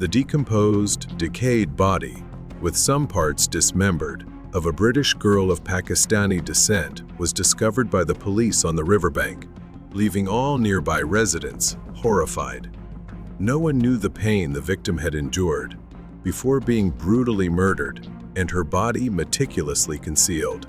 The decomposed, decayed body, with some parts dismembered, of a British girl of Pakistani descent was discovered by the police on the riverbank, leaving all nearby residents horrified. No one knew the pain the victim had endured before being brutally murdered and her body meticulously concealed.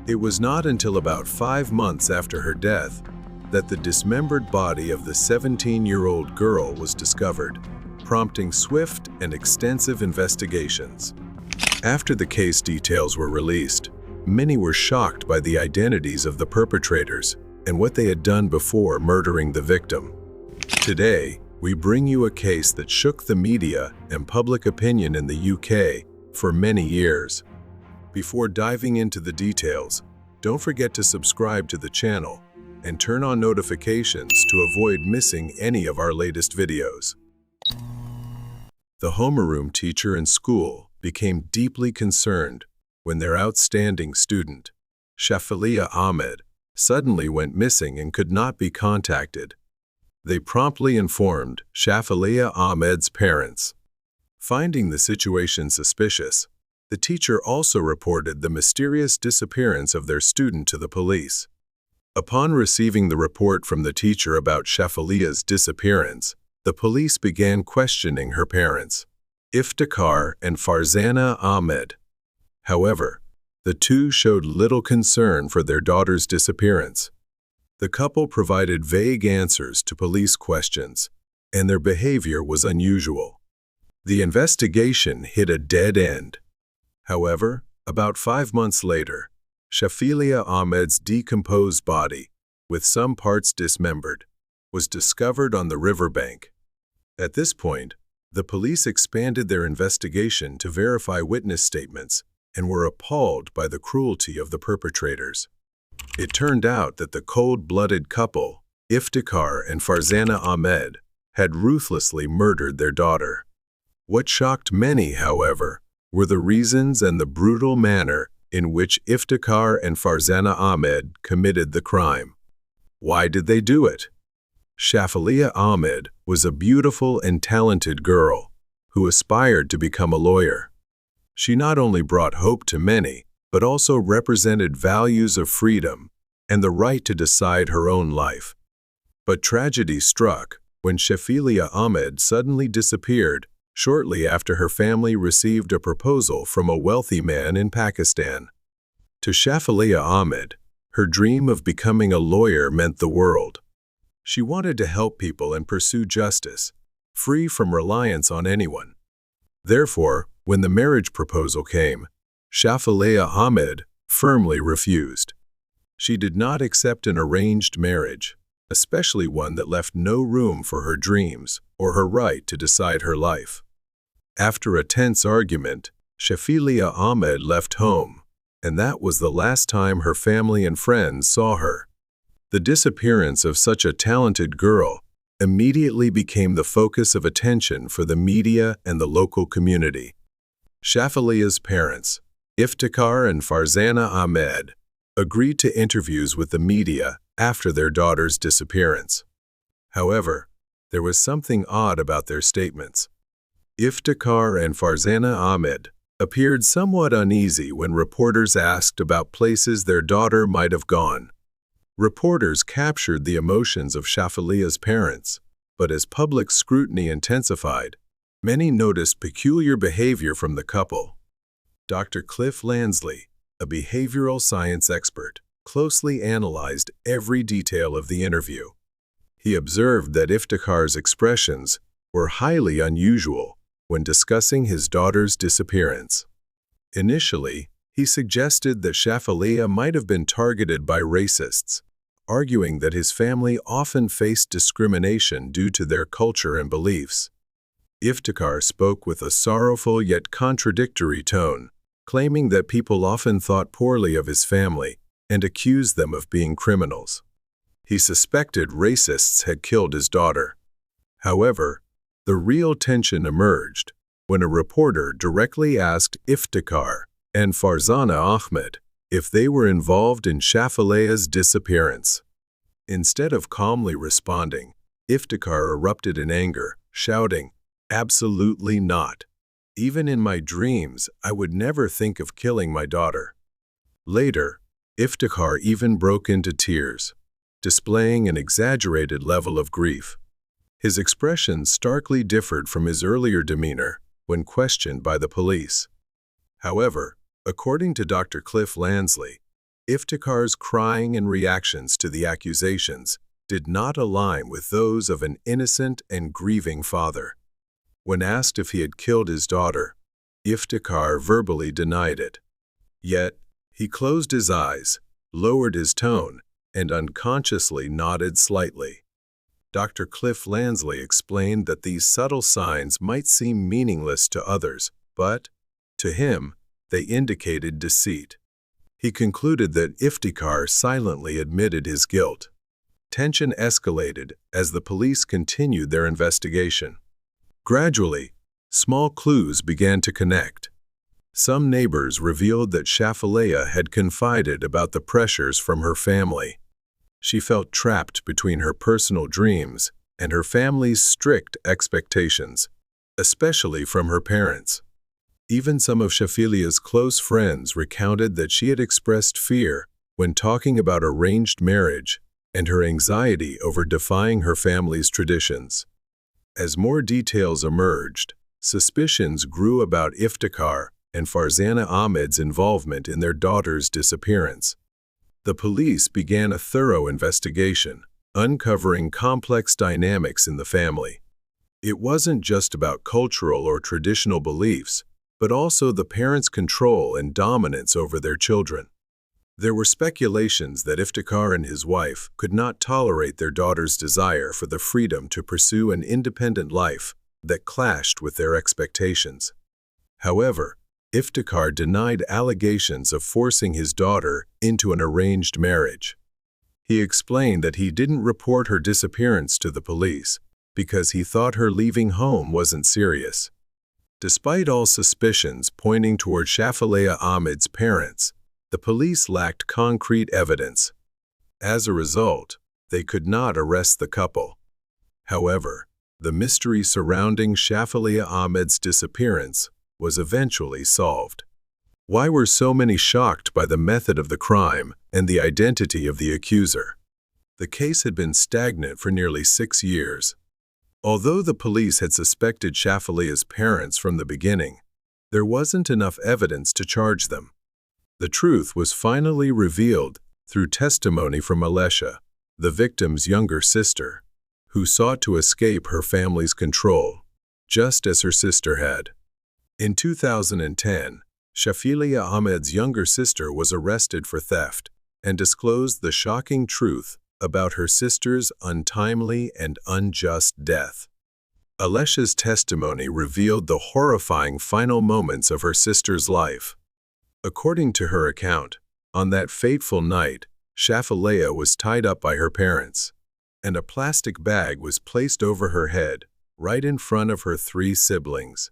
It was not until about 5 months after her death that the dismembered body of the 17-year-old girl was discovered, prompting swift and extensive investigations. After the case details were released, many were shocked by the identities of the perpetrators and what they had done before murdering the victim. Today, we bring you a case that shook the media and public opinion in the UK for many years. Before diving into the details, don't forget to subscribe to the channel and turn on notifications to avoid missing any of our latest videos. The homeroom teacher in school became deeply concerned when their outstanding student, Shafilia Ahmed, suddenly went missing and could not be contacted. They promptly informed Shafilia Ahmed's parents. Finding the situation suspicious, the teacher also reported the mysterious disappearance of their student to the police. Upon receiving the report from the teacher about Shafilia's disappearance, the police began questioning her parents, Iftikhar and Farzana Ahmed. However, the two showed little concern for their daughter's disappearance. The couple provided vague answers to police questions, and their behavior was unusual. The investigation hit a dead end. However, about 5 months later, Shafilia Ahmed's decomposed body, with some parts dismembered, was discovered on the riverbank. At this point, the police expanded their investigation to verify witness statements and were appalled by the cruelty of the perpetrators. It turned out that the cold-blooded couple, Iftikhar and Farzana Ahmed, had ruthlessly murdered their daughter. What shocked many, however, were the reasons and the brutal manner in which Iftikhar and Farzana Ahmed committed the crime. Why did they do it? Shafilia Ahmed was a beautiful and talented girl who aspired to become a lawyer. She not only brought hope to many, but also represented values of freedom and the right to decide her own life. But tragedy struck when Shafilia Ahmed suddenly disappeared shortly after her family received a proposal from a wealthy man in Pakistan. To Shafilia Ahmed, her dream of becoming a lawyer meant the world. She wanted to help people and pursue justice, free from reliance on anyone. Therefore, when the marriage proposal came, Shafilia Ahmed firmly refused. She did not accept an arranged marriage, especially one that left no room for her dreams or her right to decide her life. After a tense argument, Shafilia Ahmed left home, and that was the last time her family and friends saw her. The disappearance of such a talented girl immediately became the focus of attention for the media and the local community. Shafilia's parents, Iftikhar and Farzana Ahmed, agreed to interviews with the media after their daughter's disappearance. However, there was something odd about their statements. Iftikhar and Farzana Ahmed appeared somewhat uneasy when reporters asked about places their daughter might have gone. Reporters captured the emotions of Shafilia's parents, but as public scrutiny intensified, many noticed peculiar behavior from the couple. Dr. Cliff Lansley, a behavioral science expert, closely analyzed every detail of the interview. He observed that Iftikhar's expressions were highly unusual when discussing his daughter's disappearance. Initially, he suggested that Shafilia might have been targeted by racists, arguing that his family often faced discrimination due to their culture and beliefs. Iftikhar spoke with a sorrowful yet contradictory tone, claiming that people often thought poorly of his family and accused them of being criminals. He suspected racists had killed his daughter. However, the real tension emerged when a reporter directly asked Iftikhar and Farzana Ahmed if they were involved in Shafilia's disappearance. Instead of calmly responding, Iftikhar erupted in anger, shouting, Absolutely not. Even in my dreams, I would never think of killing my daughter. Later, Iftikhar even broke into tears, displaying an exaggerated level of grief. His expression starkly differed from his earlier demeanor when questioned by the police. However, according to Dr. Cliff Lansley, Iftikhar's crying and reactions to the accusations did not align with those of an innocent and grieving father. When asked if he had killed his daughter, Iftikhar verbally denied it. Yet, he closed his eyes, lowered his tone, and unconsciously nodded slightly. Dr. Cliff Lansley explained that these subtle signs might seem meaningless to others, but, to him, they indicated deceit. He concluded that Iftikhar silently admitted his guilt. Tension escalated as the police continued their investigation. Gradually, small clues began to connect. Some neighbors revealed that Shafaleah had confided about the pressures from her family. She felt trapped between her personal dreams and her family's strict expectations, especially from her parents. Even some of Shafaleah's close friends recounted that she had expressed fear when talking about arranged marriage and her anxiety over defying her family's traditions. As more details emerged, suspicions grew about Iftikhar and Farzana Ahmed's involvement in their daughter's disappearance. The police began a thorough investigation, uncovering complex dynamics in the family. It wasn't just about cultural or traditional beliefs, but also the parents' control and dominance over their children. There were speculations that Iftikhar and his wife could not tolerate their daughter's desire for the freedom to pursue an independent life that clashed with their expectations. However, Iftikhar denied allegations of forcing his daughter into an arranged marriage. He explained that he didn't report her disappearance to the police because he thought her leaving home wasn't serious. Despite all suspicions pointing toward Shafaleah Ahmed's parents, the police lacked concrete evidence. As a result, they could not arrest the couple. However, the mystery surrounding Shafaleah Ahmed's disappearance was eventually solved. Why were so many shocked by the method of the crime and the identity of the accuser? The case had been stagnant for nearly 6 years. Although the police had suspected Shafaleah's parents from the beginning, there wasn't enough evidence to charge them. The truth was finally revealed through testimony from Alesha, the victim's younger sister, who sought to escape her family's control, just as her sister had. In 2010, Shafaleah Ahmed's younger sister was arrested for theft and disclosed the shocking truth about her sister's untimely and unjust death. Alesha's testimony revealed the horrifying final moments of her sister's life. According to her account, on that fateful night, Shafaleah was tied up by her parents, and a plastic bag was placed over her head, right in front of her 3 siblings.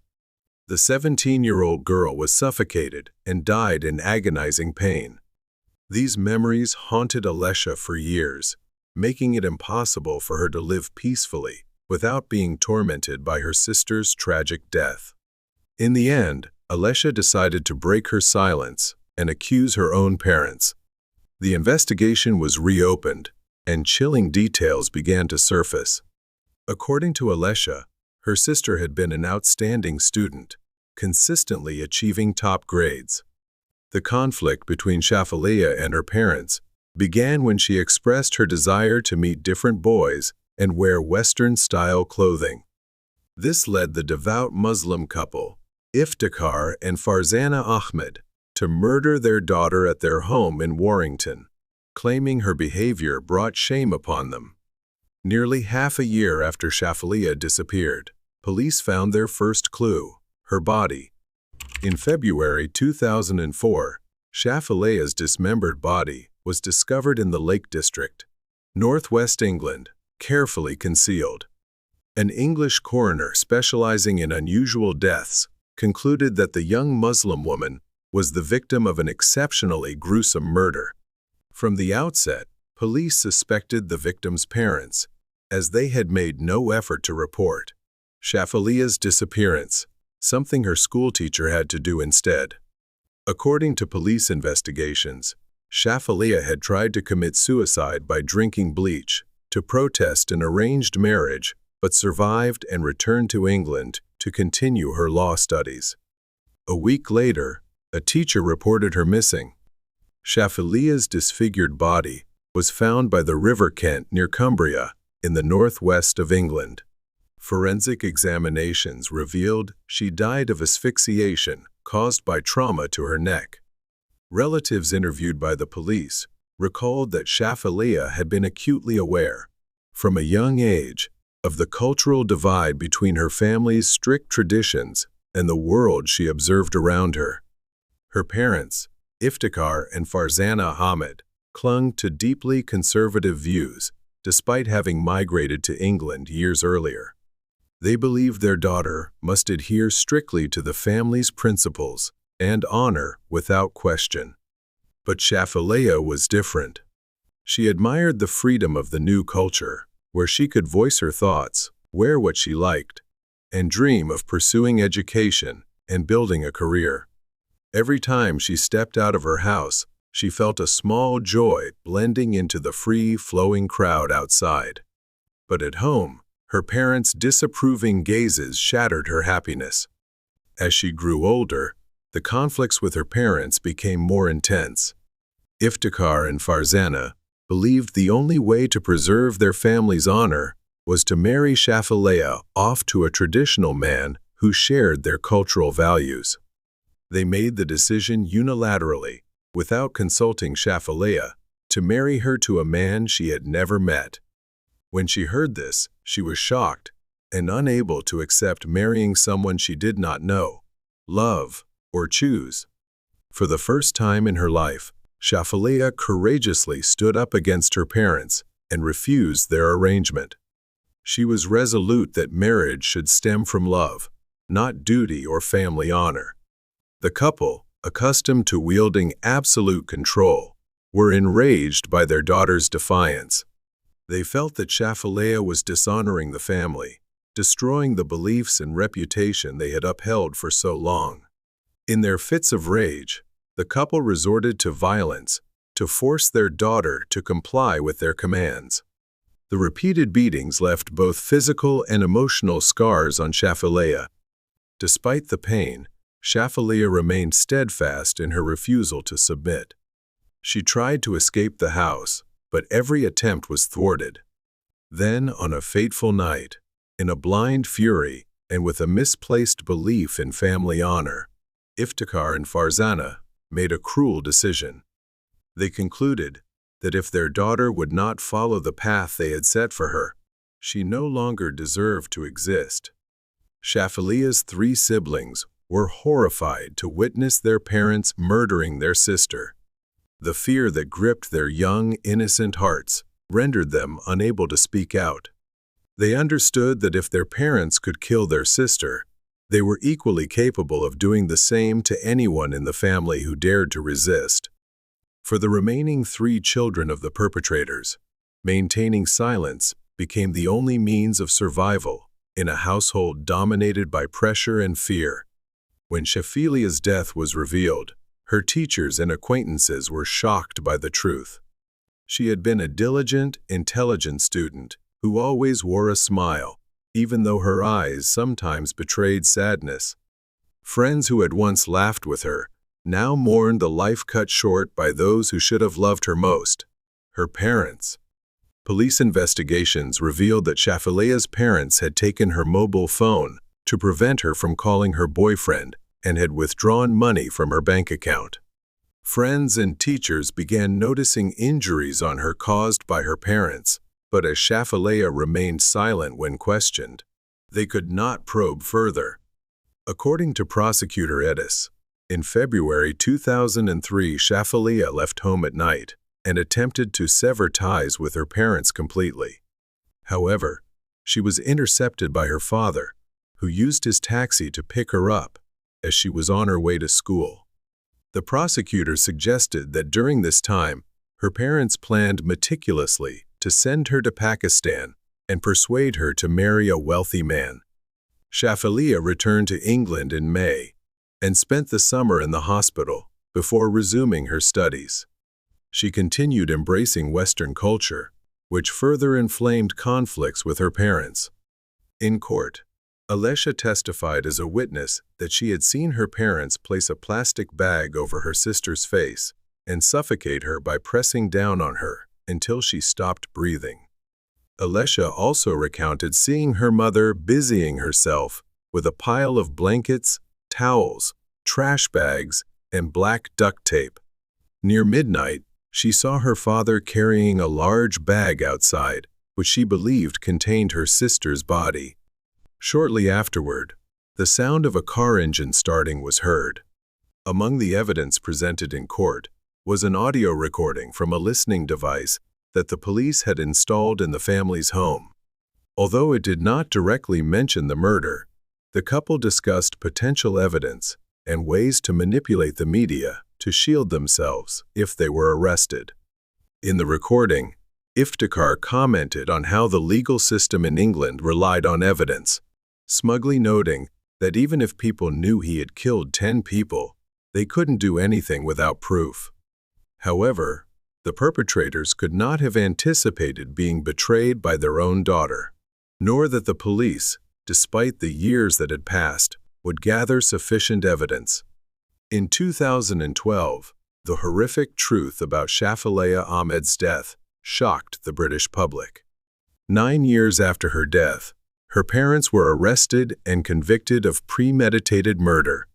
The 17-year-old girl was suffocated and died in agonizing pain. These memories haunted Alesha for years, making it impossible for her to live peacefully without being tormented by her sister's tragic death. In the end, Alesha decided to break her silence and accuse her own parents. The investigation was reopened, and chilling details began to surface. According to Alesha, her sister had been an outstanding student, consistently achieving top grades. The conflict between Shafaleah and her parents began when she expressed her desire to meet different boys and wear Western-style clothing. This led the devout Muslim couple, Iftikhar and Farzana Ahmed, to murder their daughter at their home in Warrington, claiming her behavior brought shame upon them. Nearly half a year after Shafaleah disappeared, police found their first clue, her body. In February 2004, Shafaleah's dismembered body was discovered in the Lake District, northwest England, carefully concealed. An English coroner specializing in unusual deaths concluded that the young Muslim woman was the victim of an exceptionally gruesome murder. From the outset, police suspected the victim's parents, as they had made no effort to report. Shafalia's disappearance, something her schoolteacher had to do instead. According to police investigations, Shafalia had tried to commit suicide by drinking bleach to protest an arranged marriage, but survived and returned to England to continue her law studies. A week later, a teacher reported her missing. Shafalia's disfigured body was found by the River Kent near Cumbria, in the northwest of England. Forensic examinations revealed she died of asphyxiation caused by trauma to her neck. Relatives interviewed by the police recalled that Shafalia had been acutely aware, from a young age, of the cultural divide between her family's strict traditions and the world she observed around her. Her parents, Iftikhar and Farzana Ahmed, clung to deeply conservative views despite having migrated to England years earlier. They believed their daughter must adhere strictly to the family's principles and honor without question. But Shafalia was different. She admired the freedom of the new culture, where she could voice her thoughts, wear what she liked, and dream of pursuing education and building a career. Every time she stepped out of her house, she felt a small joy blending into the free-flowing crowd outside. But at home, her parents' disapproving gazes shattered her happiness. As she grew older, the conflicts with her parents became more intense. Iftikhar and Farzana believed the only way to preserve their family's honor was to marry Shafalia off to a traditional man who shared their cultural values. They made the decision unilaterally, without consulting Shafalia, to marry her to a man she had never met. When she heard this, she was shocked and unable to accept marrying someone she did not know, love, or choose. For the first time in her life, Shafalia courageously stood up against her parents and refused their arrangement. She was resolute that marriage should stem from love, not duty or family honor. The couple, accustomed to wielding absolute control, were enraged by their daughter's defiance. They felt that Shafalia was dishonoring the family, destroying the beliefs and reputation they had upheld for so long. In their fits of rage, the couple resorted to violence to force their daughter to comply with their commands. The repeated beatings left both physical and emotional scars on Shafalia. Despite the pain, Shafalia remained steadfast in her refusal to submit. She tried to escape the house, but every attempt was thwarted. Then, on a fateful night, in a blind fury and with a misplaced belief in family honor, Iftikhar and Farzana made a cruel decision. They concluded that if their daughter would not follow the path they had set for her, she no longer deserved to exist. Shafalia's 3 siblings were horrified to witness their parents murdering their sister. The fear that gripped their young, innocent hearts rendered them unable to speak out. They understood that if their parents could kill their sister, they were equally capable of doing the same to anyone in the family who dared to resist. For the remaining 3 children of the perpetrators, maintaining silence became the only means of survival in a household dominated by pressure and fear. When Shafalia's death was revealed, her teachers and acquaintances were shocked by the truth. She had been a diligent, intelligent student who always wore a smile, even though her eyes sometimes betrayed sadness. Friends who had once laughed with her now mourned the life cut short by those who should have loved her most, her parents. Police investigations revealed that Shafalia's parents had taken her mobile phone to prevent her from calling her boyfriend and had withdrawn money from her bank account. Friends and teachers began noticing injuries on her caused by her parents, but as Shafalia remained silent when questioned, they could not probe further. According to prosecutor D.i.s., in February 2003, Shafalia left home at night and attempted to sever ties with her parents completely. However, she was intercepted by her father, who used his taxi to pick her up as she was on her way to school. The prosecutor suggested that during this time, her parents planned meticulously to send her to Pakistan and persuade her to marry a wealthy man. Shafaliya returned to England in May and spent the summer in the hospital before resuming her studies. She continued embracing Western culture, which further inflamed conflicts with her parents. In court, Alesha testified as a witness that she had seen her parents place a plastic bag over her sister's face and suffocate her by pressing down on her until she stopped breathing. Alesha also recounted seeing her mother busying herself with a pile of blankets, towels, trash bags, and black duct tape. Near midnight, she saw her father carrying a large bag outside, which she believed contained her sister's body. Shortly afterward, the sound of a car engine starting was heard. Among the evidence presented in court was an audio recording from a listening device that the police had installed in the family's home. Although it did not directly mention the murder, the couple discussed potential evidence and ways to manipulate the media to shield themselves if they were arrested. In the recording, Iftikhar commented on how the legal system in England relied on evidence, smugly noting that even if people knew he had killed 10 people, they couldn't do anything without proof. However, the perpetrators could not have anticipated being betrayed by their own daughter, nor that the police, despite the years that had passed, would gather sufficient evidence. In 2012, the horrific truth about Shafaliya Ahmed's death shocked the British public. 9 years after her death, her parents were arrested and convicted of premeditated murder.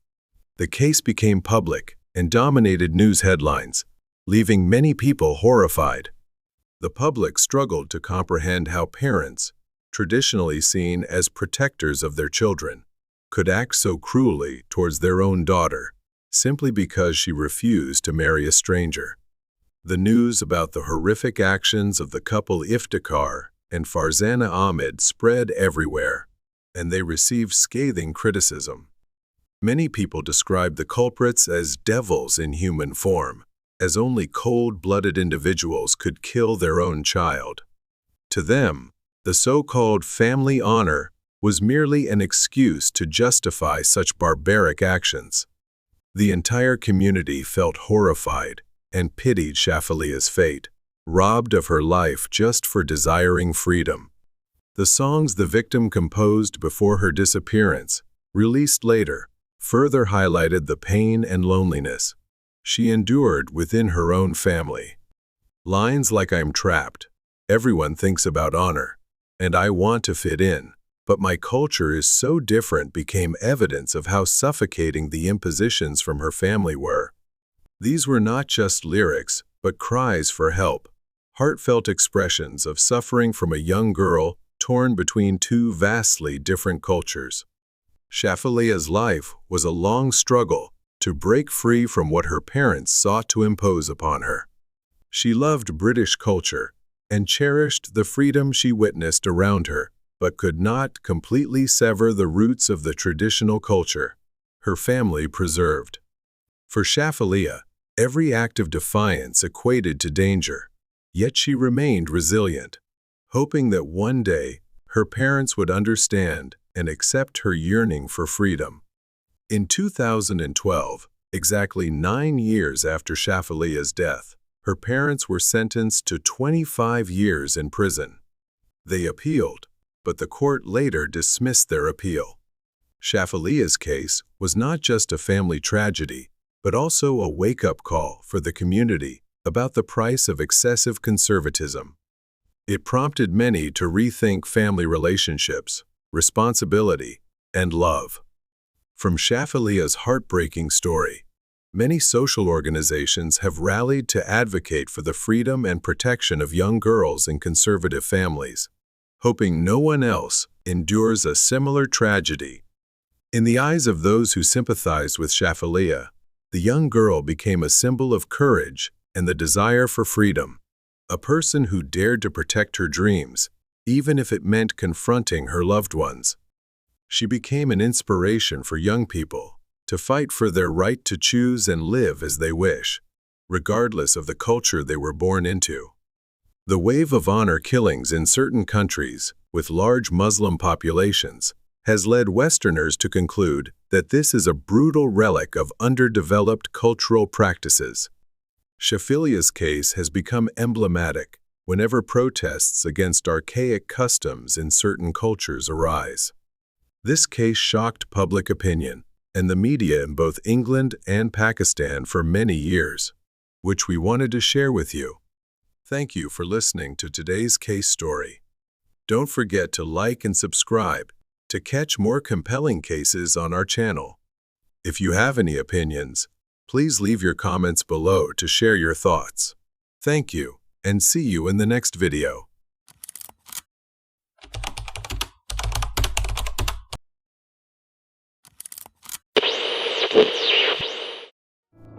The case became public and dominated news headlines, leaving many people horrified. The public struggled to comprehend how parents, traditionally seen as protectors of their children, could act so cruelly towards their own daughter, simply because she refused to marry a stranger. The news about the horrific actions of the couple Iftikhar and Farzana Ahmed spread everywhere, and they received scathing criticism. Many people described the culprits as devils in human form, as only cold-blooded individuals could kill their own child. To them, the so-called family honor was merely an excuse to justify such barbaric actions. The entire community felt horrified and pitied Shafaliya's fate, robbed of her life just for desiring freedom. The songs the victim composed before her disappearance, released later, further highlighted the pain and loneliness she endured within her own family. Lines like "I'm trapped, everyone thinks about honor, and I want to fit in, but my culture is so different" became evidence of how suffocating the impositions from her family were. These were not just lyrics, but cries for help, heartfelt expressions of suffering from a young girl torn between two vastly different cultures. Shafaliya's life was a long struggle to break free from what her parents sought to impose upon her. She loved British culture and cherished the freedom she witnessed around her, but could not completely sever the roots of the traditional culture her family preserved. For Shafaliya, every act of defiance equated to danger, yet she remained resilient, hoping that one day her parents would understand and accept her yearning for freedom. In 2012, exactly 9 years after Shafaliya's death, her parents were sentenced to 25 years in prison. They appealed, but the court later dismissed their appeal. Shafaliya's case was not just a family tragedy, but also a wake-up call for the community about the price of excessive conservatism. It prompted many to rethink family relationships, responsibility, and love. From Shafaliya's heartbreaking story, many social organizations have rallied to advocate for the freedom and protection of young girls in conservative families, hoping no one else endures a similar tragedy. In the eyes of those who sympathized with Shafaliya, the young girl became a symbol of courage and the desire for freedom, a person who dared to protect her dreams, even if it meant confronting her loved ones. She became an inspiration for young people to fight for their right to choose and live as they wish, regardless of the culture they were born into. The wave of honor killings in certain countries with large Muslim populations has led Westerners to conclude that this is a brutal relic of underdeveloped cultural practices. Shafilia's case has become emblematic whenever protests against archaic customs in certain cultures arise. This case shocked public opinion and the media in both England and Pakistan for many years, which we wanted to share with you. Thank you for listening to today's case story. Don't forget to like and subscribe to catch more compelling cases on our channel. If you have any opinions, please leave your comments below to share your thoughts. Thank you, and see you in the next video.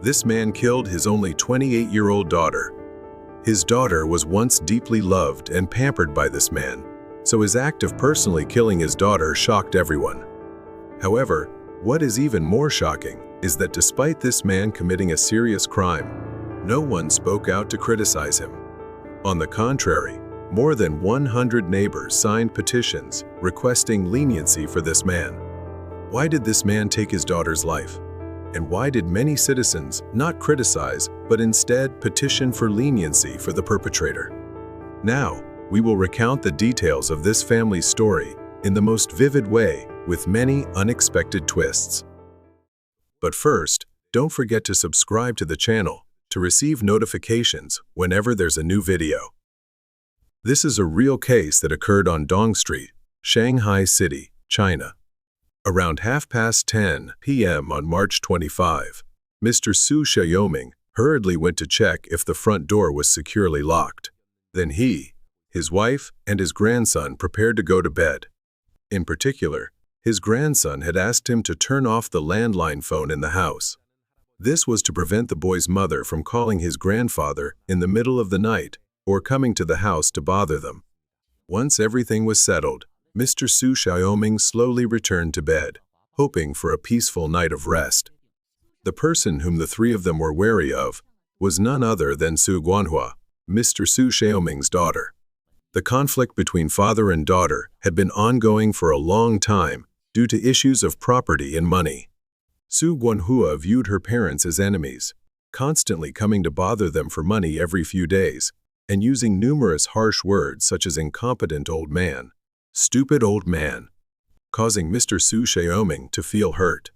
This man killed his only 28-year-old daughter. His daughter was once deeply loved and pampered by this man, so his act of personally killing his daughter shocked everyone. However, what is even more shocking is that despite this man committing a serious crime, no one spoke out to criticize him. On the contrary, more than 100 neighbors signed petitions requesting leniency for this man. Why did this man take his daughter's life? And why did many citizens not criticize but instead petition for leniency for the perpetrator? Now, we will recount the details of this family's story in the most vivid way with many unexpected twists. But first, don't forget to subscribe to the channel to receive notifications whenever there's a new video. This is a real case that occurred on Dong Street, Shanghai City, China. Around 10:30 p.m. on March 25, Mr. Su Xiaoming hurriedly went to check if the front door was securely locked. Then he, his wife, and his grandson prepared to go to bed. In particular, his grandson had asked him to turn off the landline phone in the house. This was to prevent the boy's mother from calling his grandfather in the middle of the night or coming to the house to bother them. Once everything was settled, Mr. Su Xiaoming slowly returned to bed, hoping for a peaceful night of rest. The person whom the three of them were wary of was none other than Su Guanhua, Mr. Su Xiaoming's daughter. The conflict between father and daughter had been ongoing for a long time due to issues of property and money. Su Guanhua viewed her parents as enemies, constantly coming to bother them for money every few days, and using numerous harsh words such as incompetent old man, stupid old man, causing Mr. Su Xiaoming to feel hurt.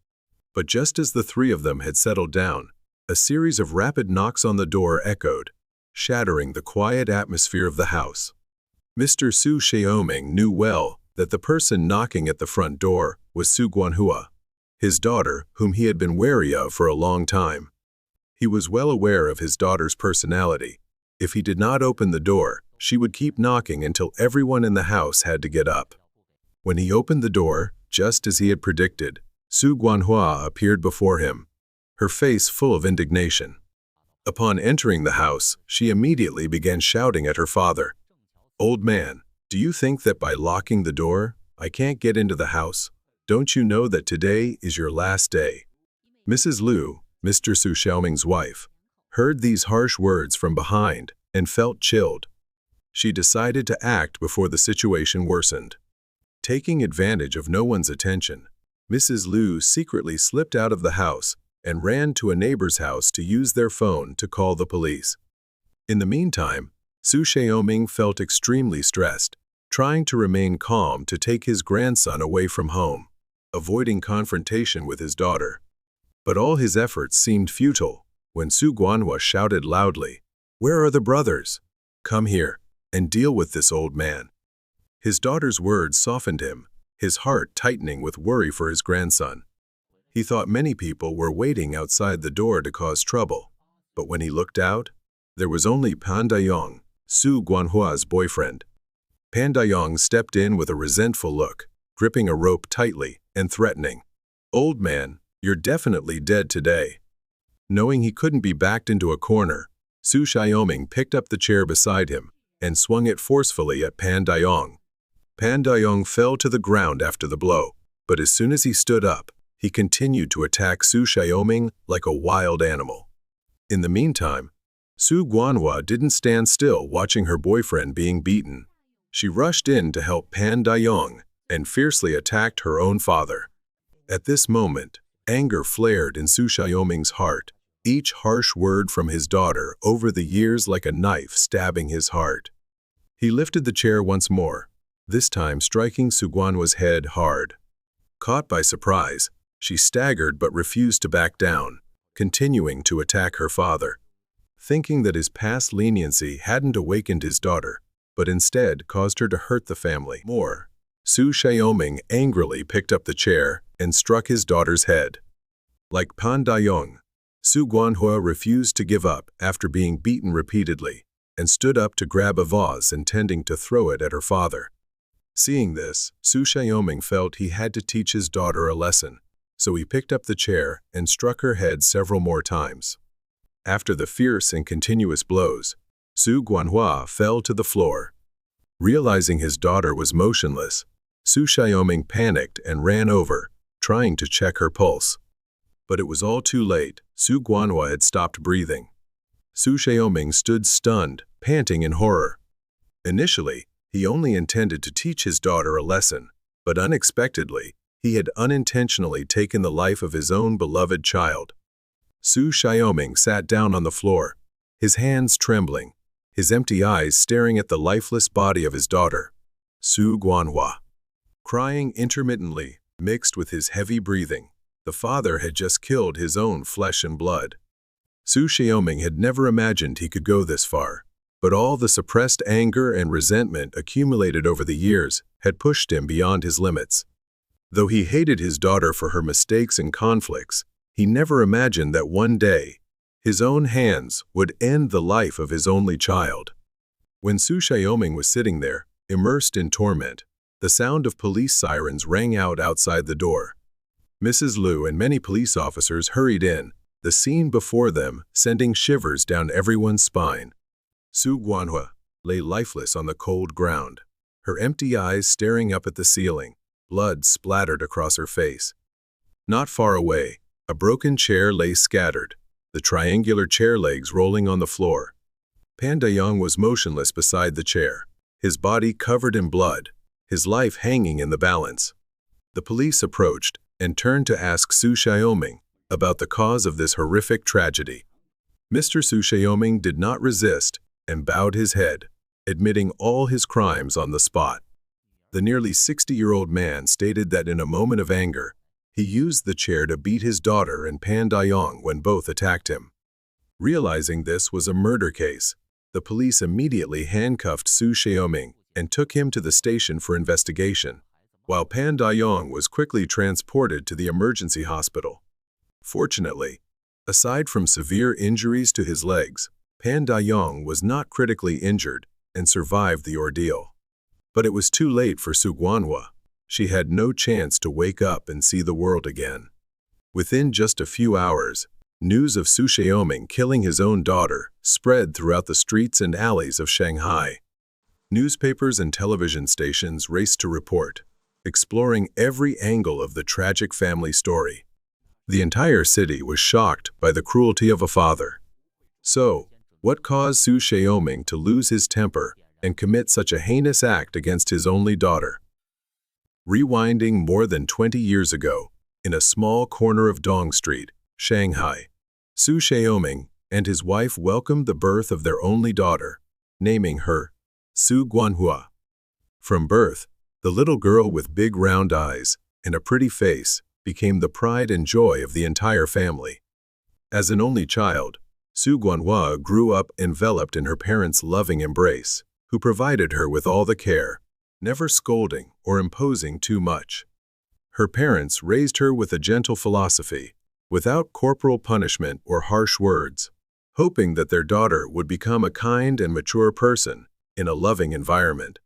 But just as the three of them had settled down, a series of rapid knocks on the door echoed, shattering the quiet atmosphere of the house. Mr. Su Xiaoming knew well that the person knocking at the front door was Su Guanhua, his daughter, whom he had been wary of for a long time. He was well aware of his daughter's personality. If he did not open the door, she would keep knocking until everyone in the house had to get up. When he opened the door, just as he had predicted, Su Guanhua appeared before him, her face full of indignation. Upon entering the house, she immediately began shouting at her father. "Old man, do you think that by locking the door, I can't get into the house? Don't you know that today is your last day?" Mrs. Liu, Mr. Su Xiaoming's wife, heard these harsh words from behind and felt chilled. She decided to act before the situation worsened. Taking advantage of no one's attention, Mrs. Liu secretly slipped out of the house and ran to a neighbor's house to use their phone to call the police. In the meantime, Su Xiaoming felt extremely stressed, trying to remain calm to take his grandson away from home, avoiding confrontation with his daughter. But all his efforts seemed futile when Su Guanhua shouted loudly, "Where are the brothers? Come here and deal with this old man." His daughter's words softened him, his heart tightening with worry for his grandson. He thought many people were waiting outside the door to cause trouble, but when he looked out, there was only Pan Dayong, Su Guanhua's boyfriend. Pan Dayong stepped in with a resentful look, gripping a rope tightly and threatening. "Old man, you're definitely dead today." Knowing he couldn't be backed into a corner, Su Xiaoming picked up the chair beside him and swung it forcefully at Pan Dayong. Pan Dayong fell to the ground after the blow, but as soon as he stood up, he continued to attack Su Xiaoming like a wild animal. In the meantime, Su Guanhua didn't stand still watching her boyfriend being beaten. She rushed in to help Pan Dayong and fiercely attacked her own father. At this moment, anger flared in Su Xiaoming's heart, each harsh word from his daughter over the years like a knife stabbing his heart. He lifted the chair once more, this time striking Su Guanhua's head hard. Caught by surprise, she staggered but refused to back down, continuing to attack her father. Thinking that his past leniency hadn't awakened his daughter, but instead caused her to hurt the family more, Su Xiaoming angrily picked up the chair and struck his daughter's head. Like Pan Dayong, Su Guanhua refused to give up after being beaten repeatedly, and stood up to grab a vase intending to throw it at her father. Seeing this, Su Xiaoming felt he had to teach his daughter a lesson, so he picked up the chair and struck her head several more times. After the fierce and continuous blows, Su Guanhua fell to the floor. Realizing his daughter was motionless, Su Xiaoming panicked and ran over, trying to check her pulse. But it was all too late. Su Guanhua had stopped breathing. Su Xiaoming stood stunned, panting in horror. Initially, he only intended to teach his daughter a lesson, but unexpectedly, he had unintentionally taken the life of his own beloved child. Su Xiaoming sat down on the floor, his hands trembling, his empty eyes staring at the lifeless body of his daughter, Su Guanhua. Crying intermittently, mixed with his heavy breathing, the father had just killed his own flesh and blood. Su Xiaoming had never imagined he could go this far, but all the suppressed anger and resentment accumulated over the years had pushed him beyond his limits. Though he hated his daughter for her mistakes and conflicts, he never imagined that one day, his own hands would end the life of his only child. When Su Xiaoming was sitting there, immersed in torment, the sound of police sirens rang out outside the door. Mrs. Liu and many police officers hurried in, the scene before them sending shivers down everyone's spine. Su Guanhua lay lifeless on the cold ground, her empty eyes staring up at the ceiling, blood splattered across her face. Not far away, a broken chair lay scattered, the triangular chair legs rolling on the floor. Pan Dayong was motionless beside the chair, his body covered in blood, his life hanging in the balance. The police approached and turned to ask Su Xiaoming about the cause of this horrific tragedy. Mr. Su Xiaoming did not resist and bowed his head, admitting all his crimes on the spot. The nearly 60-year-old man stated that in a moment of anger, he used the chair to beat his daughter and Pan Dayong when both attacked him. Realizing this was a murder case, the police immediately handcuffed Su Xiaoming and took him to the station for investigation, while Pan Dayong was quickly transported to the emergency hospital. Fortunately, aside from severe injuries to his legs, Pan Dayong was not critically injured and survived the ordeal. But it was too late for Su Guanhua. She had no chance to wake up and see the world again. Within just a few hours, news of Su Xiaoming killing his own daughter spread throughout the streets and alleys of Shanghai. Newspapers and television stations raced to report, exploring every angle of the tragic family story. The entire city was shocked by the cruelty of a father. So, what caused Su Xiaoming to lose his temper and commit such a heinous act against his only daughter? Rewinding more than 20 years ago, in a small corner of Dong Street, Shanghai, Su Xiaoming and his wife welcomed the birth of their only daughter, naming her Su Guanhua. From birth, the little girl with big round eyes and a pretty face became the pride and joy of the entire family. As an only child, Su Guanhua grew up enveloped in her parents' loving embrace, who provided her with all the care, never scolding or imposing too much. Her parents raised her with a gentle philosophy, without corporal punishment or harsh words, hoping that their daughter would become a kind and mature person in a loving environment.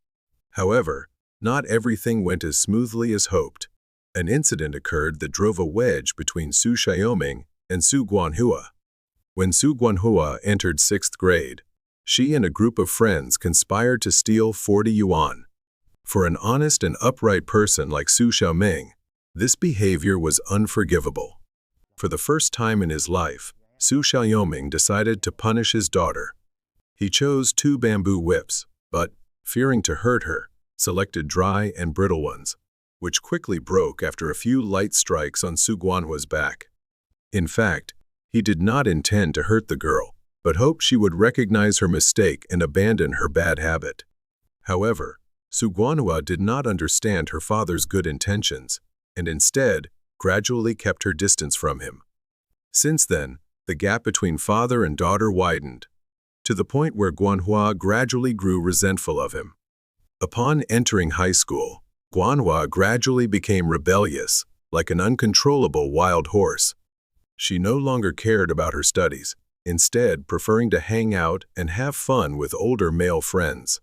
However, not everything went as smoothly as hoped. An incident occurred that drove a wedge between Su Xiaoming and Su Guanhua. When Su Guanhua entered 6th grade, she and a group of friends conspired to steal 40 yuan. For an honest and upright person like Su Xiaoming, this behavior was unforgivable. For the first time in his life, Su Xiaoming decided to punish his daughter. He chose 2 bamboo whips, but, fearing to hurt her, selected dry and brittle ones, which quickly broke after a few light strikes on Su Guanhua's back. In fact, he did not intend to hurt the girl, but hoped she would recognize her mistake and abandon her bad habit. However, Su Guanhua did not understand her father's good intentions, and instead gradually kept her distance from him. Since then, the gap between father and daughter widened, to the point where Guanhua gradually grew resentful of him. Upon entering high school, Guanhua gradually became rebellious, like an uncontrollable wild horse. She no longer cared about her studies, instead preferring to hang out and have fun with older male friends.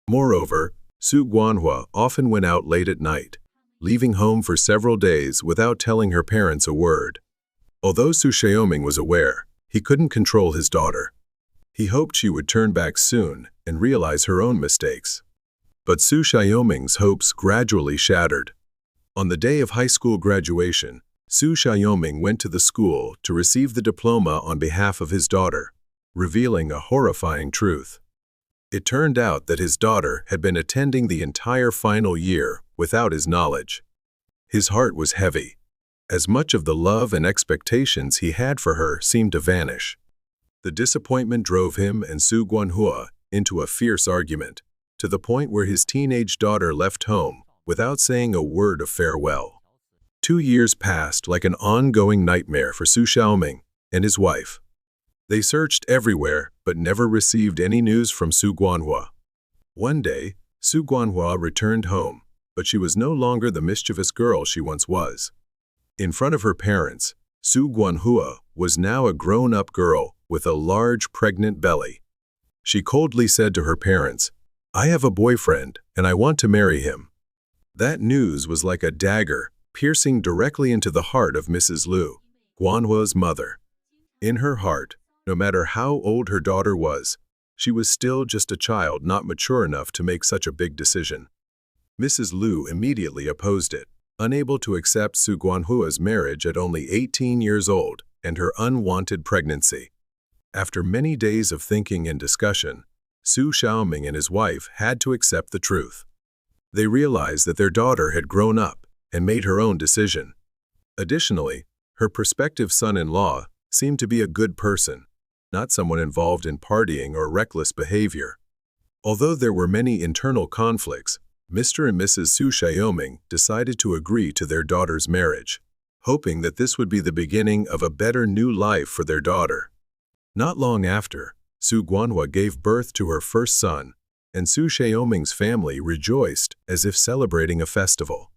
Moreover, Su Guanhua often went out late at night, leaving home for several days without telling her parents a word. Although Su Xiaoming was aware, he couldn't control his daughter. He hoped she would turn back soon and realize her own mistakes. But Su Xiaoming's hopes gradually shattered. On the day of high school graduation, Su Xiaoming went to the school to receive the diploma on behalf of his daughter, revealing a horrifying truth. It turned out that his daughter had been attending the entire final year without his knowledge. His heart was heavy, as much of the love and expectations he had for her seemed to vanish. The disappointment drove him and Su Guanhua into a fierce argument, to the point where his teenage daughter left home without saying a word of farewell. 2 years passed like an ongoing nightmare for Su Xiaoming and his wife. They searched everywhere but never received any news from Su Guanhua. One day, Su Guanhua returned home, but she was no longer the mischievous girl she once was. In front of her parents, Su Guanhua was now a grown-up girl with a large pregnant belly. She coldly said to her parents, "I have a boyfriend and I want to marry him." That news was like a dagger, piercing directly into the heart of Mrs. Liu, Guanhua's mother. In her heart, no matter how old her daughter was, she was still just a child not mature enough to make such a big decision. Mrs. Liu immediately opposed it, unable to accept Su Guanhua's marriage at only 18 years old and her unwanted pregnancy. After many days of thinking and discussion, Su Xiaoming and his wife had to accept the truth. They realized that their daughter had grown up and made her own decision. Additionally, her prospective son-in-law seemed to be a good person, not someone involved in partying or reckless behavior. Although there were many internal conflicts, Mr. and Mrs. Su Xiaoming decided to agree to their daughter's marriage, hoping that this would be the beginning of a better new life for their daughter. Not long after, Su Guanhua gave birth to her first son, and Su Xiaoming's family rejoiced as if celebrating a festival.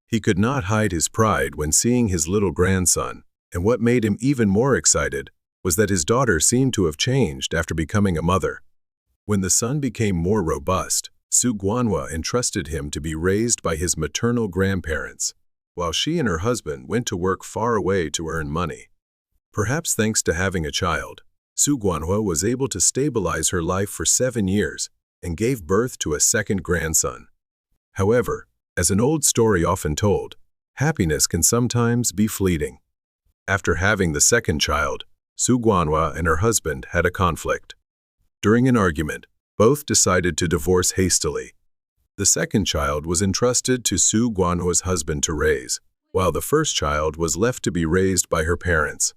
He could not hide his pride when seeing his little grandson, and what made him even more excited was that his daughter seemed to have changed after becoming a mother. When the son became more robust, Su Guanhua entrusted him to be raised by his maternal grandparents, while she and her husband went to work far away to earn money. Perhaps thanks to having a child, Su Guanhua was able to stabilize her life for 7 years and gave birth to a second grandson. However, as an old story often told, happiness can sometimes be fleeting. After having the second child, Su Guanhua and her husband had a conflict. During an argument, both decided to divorce hastily. The second child was entrusted to Su Guanhua's husband to raise, while the first child was left to be raised by her parents.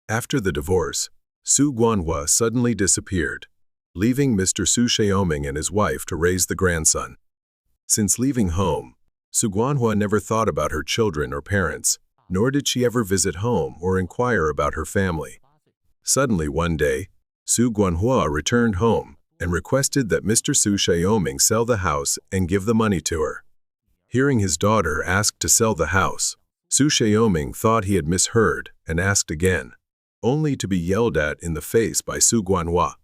After the divorce, Su Guanhua suddenly disappeared, leaving Mr. Su Xiaoming and his wife to raise the grandson. Since leaving home, Su Guanhua never thought about her children or parents, nor did she ever visit home or inquire about her family. Suddenly one day, Su Guanhua returned home and requested that Mr. Su Xiaoming sell the house and give the money to her. Hearing his daughter ask to sell the house, Su Xiaoming thought he had misheard and asked again, only to be yelled at in the face by Su Guanhua.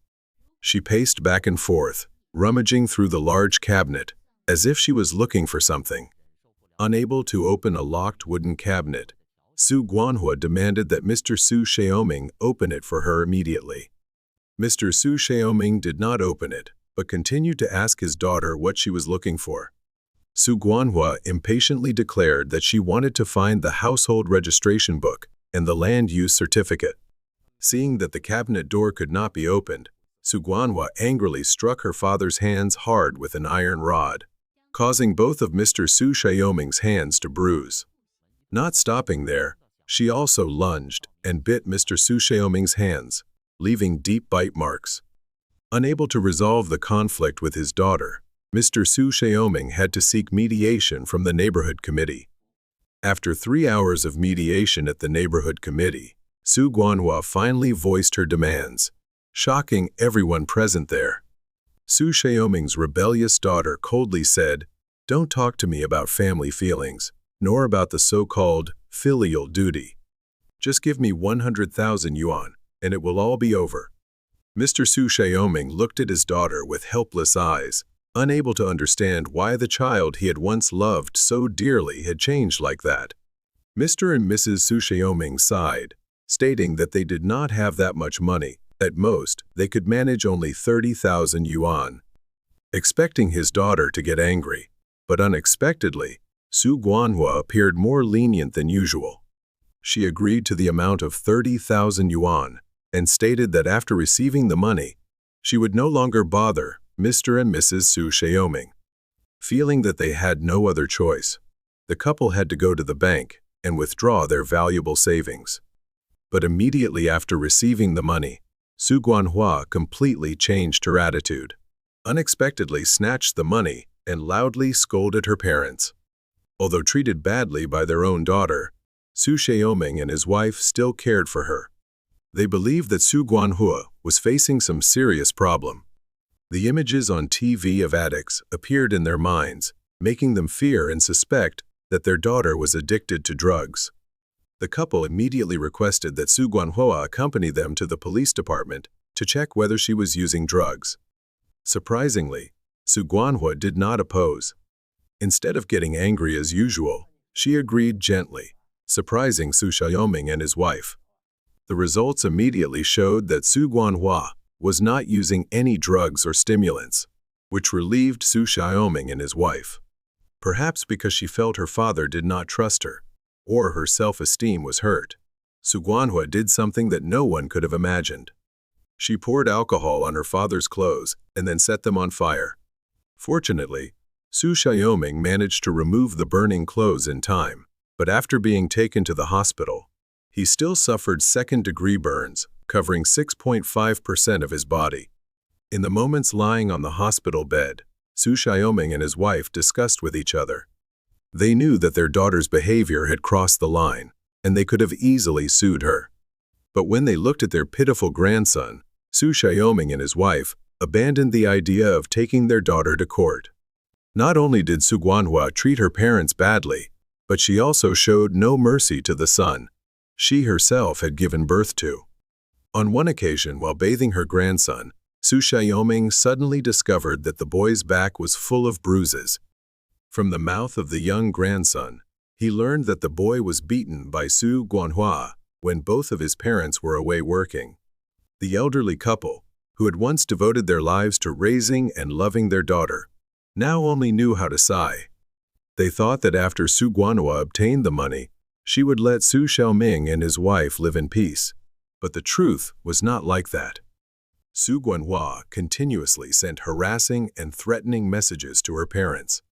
She paced back and forth, rummaging through the large cabinet, as if she was looking for something. Unable to open a locked wooden cabinet, Su Guanhua demanded that Mr. Su Xiaoming open it for her immediately. Mr. Su Xiaoming did not open it, but continued to ask his daughter what she was looking for. Su Guanhua impatiently declared that she wanted to find the household registration book and the land use certificate. Seeing that the cabinet door could not be opened, Su Guanhua angrily struck her father's hands hard with an iron rod. causing both of Mr. Su Xiaoming's hands to bruise. Not stopping there, she also lunged and bit Mr. Su Xiaoming's hands, leaving deep bite marks. Unable to resolve the conflict with his daughter, Mr. Su Xiaoming had to seek mediation from the neighborhood committee. After 3 hours of mediation at the neighborhood committee, Su Guanhua finally voiced her demands, shocking everyone present there. Su Xiaoming's rebellious daughter coldly said, "Don't talk to me about family feelings, nor about the so-called filial duty. Just give me 100,000 yuan, and it will all be over." Mr. Su Xiaoming looked at his daughter with helpless eyes, unable to understand why the child he had once loved so dearly had changed like that. Mr. and Mrs. Su Xiaoming sighed, stating that they did not have that much money. At most, they could manage only 30,000 yuan. Expecting his daughter to get angry, but unexpectedly, Su Guanhua appeared more lenient than usual. She agreed to the amount of 30,000 yuan and stated that after receiving the money, she would no longer bother Mr. and Mrs. Su Xiaoming. Feeling that they had no other choice, the couple had to go to the bank and withdraw their valuable savings. But immediately after receiving the money, Su Guanhua completely changed her attitude, unexpectedly snatched the money, and loudly scolded her parents. Although treated badly by their own daughter, Su Xiaoming and his wife still cared for her. They believed that Su Guanhua was facing some serious problem. The images on TV of addicts appeared in their minds, making them fear and suspect that their daughter was addicted to drugs. The couple immediately requested that Su Guanhua accompany them to the police department to check whether she was using drugs. Surprisingly, Su Guanhua did not oppose. Instead of getting angry as usual, she agreed gently, surprising Su Xiaoming and his wife. The results immediately showed that Su Guanhua was not using any drugs or stimulants, which relieved Su Xiaoming and his wife. Perhaps because she felt her father did not trust her, or her self-esteem was hurt, Su Guanhua did something that no one could have imagined. She poured alcohol on her father's clothes and then set them on fire. Fortunately, Su Xiaoming managed to remove the burning clothes in time, but after being taken to the hospital, he still suffered second-degree burns, covering 6.5% of his body. In the moments lying on the hospital bed, Su Xiaoming and his wife discussed with each other. They knew that their daughter's behavior had crossed the line, and they could have easily sued her. But when they looked at their pitiful grandson, Su Xiaoming and his wife abandoned the idea of taking their daughter to court. Not only did Su Guanhua treat her parents badly, but she also showed no mercy to the son she herself had given birth to. On one occasion, while bathing her grandson, Su Xiaoming suddenly discovered that the boy's back was full of bruises. From the mouth of the young grandson, he learned that the boy was beaten by Su Guanhua when both of his parents were away working. The elderly couple, who had once devoted their lives to raising and loving their daughter, now only knew how to sigh. They thought that after Su Guanhua obtained the money, she would let Su Xiaoming and his wife live in peace. But the truth was not like that. Su Guanhua continuously sent harassing and threatening messages to her parents.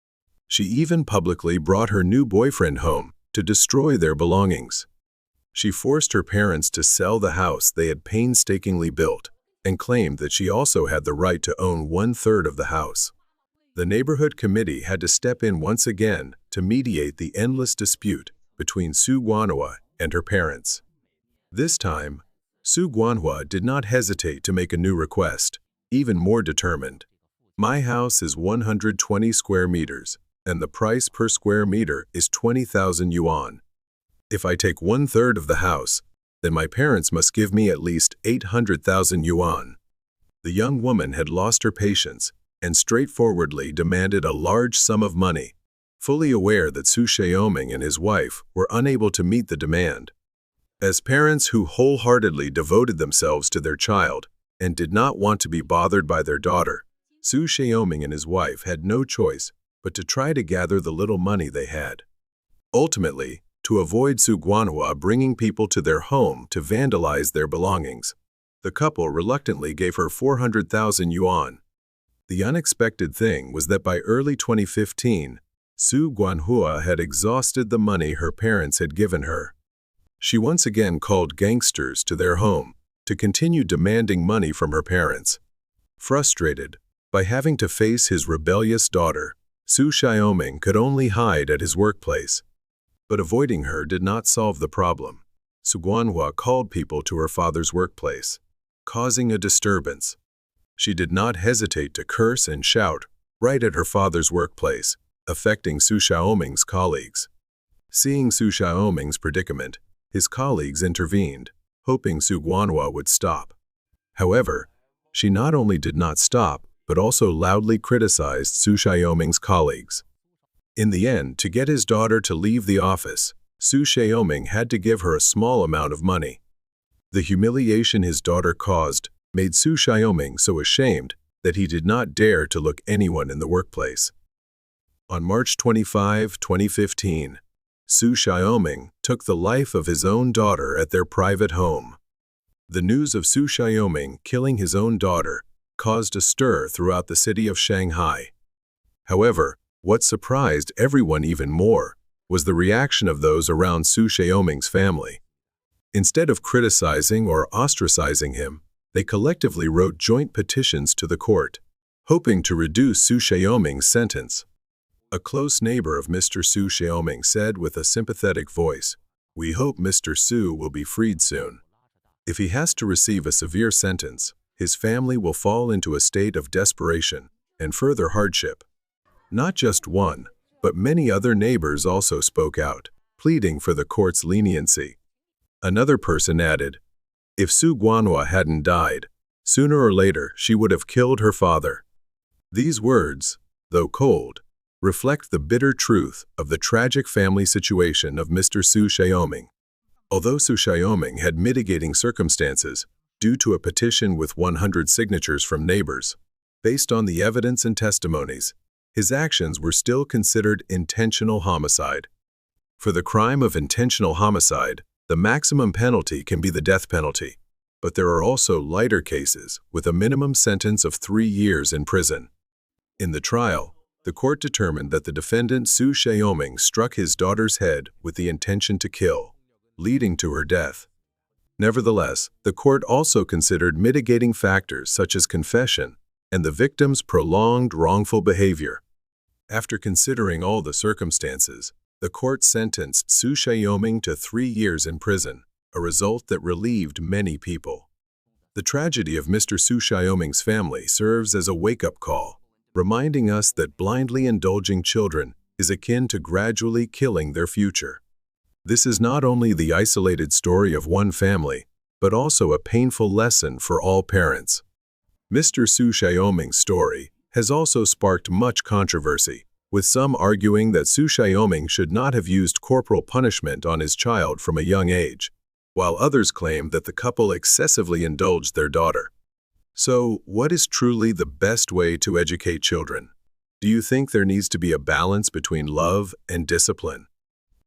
She even publicly brought her new boyfriend home to destroy their belongings. She forced her parents to sell the house they had painstakingly built and claimed that she also had the right to own 1/3 of the house. The neighborhood committee had to step in once again to mediate the endless dispute between Su Guanhua and her parents. This time, Su Guanhua did not hesitate to make a new request, even more determined. "My house is 120 square meters, and the price per square meter is 20,000 yuan. If I take 1/3 of the house, then my parents must give me at least 800,000 yuan. The young woman had lost her patience and straightforwardly demanded a large sum of money, fully aware that Su Xiaoming and his wife were unable to meet the demand. As parents who wholeheartedly devoted themselves to their child and did not want to be bothered by their daughter, Su Xiaoming and his wife had no choice but to try to gather the little money they had. Ultimately, to avoid Su Guanhua bringing people to their home to vandalize their belongings, the couple reluctantly gave her 400,000 yuan. The unexpected thing was that by early 2015, Su Guanhua had exhausted the money her parents had given her. She once again called gangsters to their home to continue demanding money from her parents. Frustrated by having to face his rebellious daughter, Su Xiaoming could only hide at his workplace. But avoiding her did not solve the problem. Su Guanhua called people to her father's workplace, causing a disturbance. She did not hesitate to curse and shout right at her father's workplace, affecting Su Xiaoming's colleagues. Seeing Su Xiaoming's predicament, his colleagues intervened, hoping Su Guanhua would stop. However, she not only did not stop, but also loudly criticized Su Xiaoming's colleagues. In the end, to get his daughter to leave the office, Su Xiaoming had to give her a small amount of money. The humiliation his daughter caused made Su Xiaoming so ashamed that he did not dare to look anyone in the workplace. On March 25, 2015, Su Xiaoming took the life of his own daughter at their private home. The news of Su Xiaoming killing his own daughter caused a stir throughout the city of Shanghai. However, what surprised everyone even more was the reaction of those around Su Xiaoming's family. Instead of criticizing or ostracizing him, they collectively wrote joint petitions to the court, hoping to reduce Su Xiaoming's sentence. A close neighbor of Mr. Su Xiaoming said with a sympathetic voice, "We hope Mr. Su will be freed soon. If he has to receive a severe sentence, his family will fall into a state of desperation and further hardship." Not just one, but many other neighbors also spoke out, pleading for the court's leniency. Another person added, "If Su Guanhua hadn't died, sooner or later she would have killed her father." These words, though cold, reflect the bitter truth of the tragic family situation of Mr. Su Xiaoming. Although Su Xiaoming had mitigating circumstances due to a petition with 100 signatures from neighbors, based on the evidence and testimonies, his actions were still considered intentional homicide. For the crime of intentional homicide, the maximum penalty can be the death penalty, but there are also lighter cases with a minimum sentence of 3 years in prison. In the trial, the court determined that the defendant Su Xiaoming struck his daughter's head with the intention to kill, leading to her death. Nevertheless, the court also considered mitigating factors such as confession and the victim's prolonged wrongful behavior. After considering all the circumstances, the court sentenced Su Xiaoming to 3 years in prison, a result that relieved many people. The tragedy of Mr. Su Xiaoming's family serves as a wake-up call, reminding us that blindly indulging children is akin to gradually killing their future. This is not only the isolated story of one family, but also a painful lesson for all parents. Mr. Su Xiaoming's story has also sparked much controversy, with some arguing that Su Xiaoming should not have used corporal punishment on his child from a young age, while others claim that the couple excessively indulged their daughter. So, what is truly the best way to educate children? Do you think there needs to be a balance between love and discipline?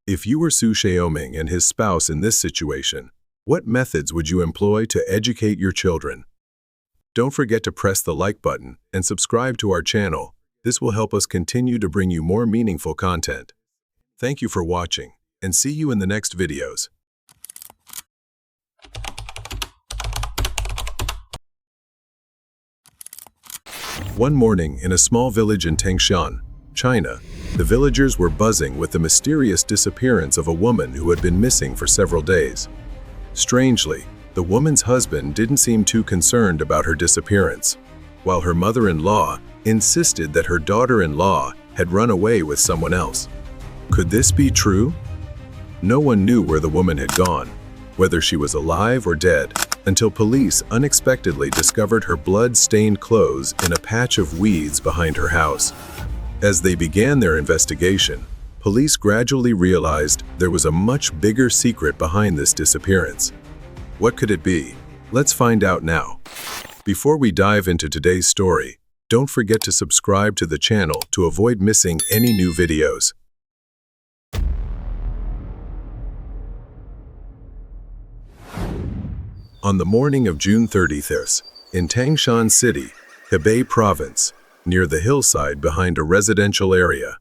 If you were Su Xiaoming and his spouse in this situation, what methods would you employ to educate your children? Don't forget to press the like button and subscribe to our channel. This will help us continue to bring you more meaningful content. Thank you for watching, and see you in the next videos. One morning in a small village in Tangshan, China, the villagers were buzzing with the mysterious disappearance of a woman who had been missing for several days. Strangely, the woman's husband didn't seem too concerned about her disappearance, while her mother-in-law insisted that her daughter-in-law had run away with someone else. Could this be true? No one knew where the woman had gone, whether she was alive or dead, until police unexpectedly discovered her blood-stained clothes in a patch of weeds behind her house. As they began their investigation, police gradually realized there was a much bigger secret behind this disappearance. What could it be? Let's find out now. Before we dive into today's story, don't forget to subscribe to the channel to avoid missing any new videos. On the morning of June 30th, in Tangshan City, Hebei Province, near the hillside behind a residential area.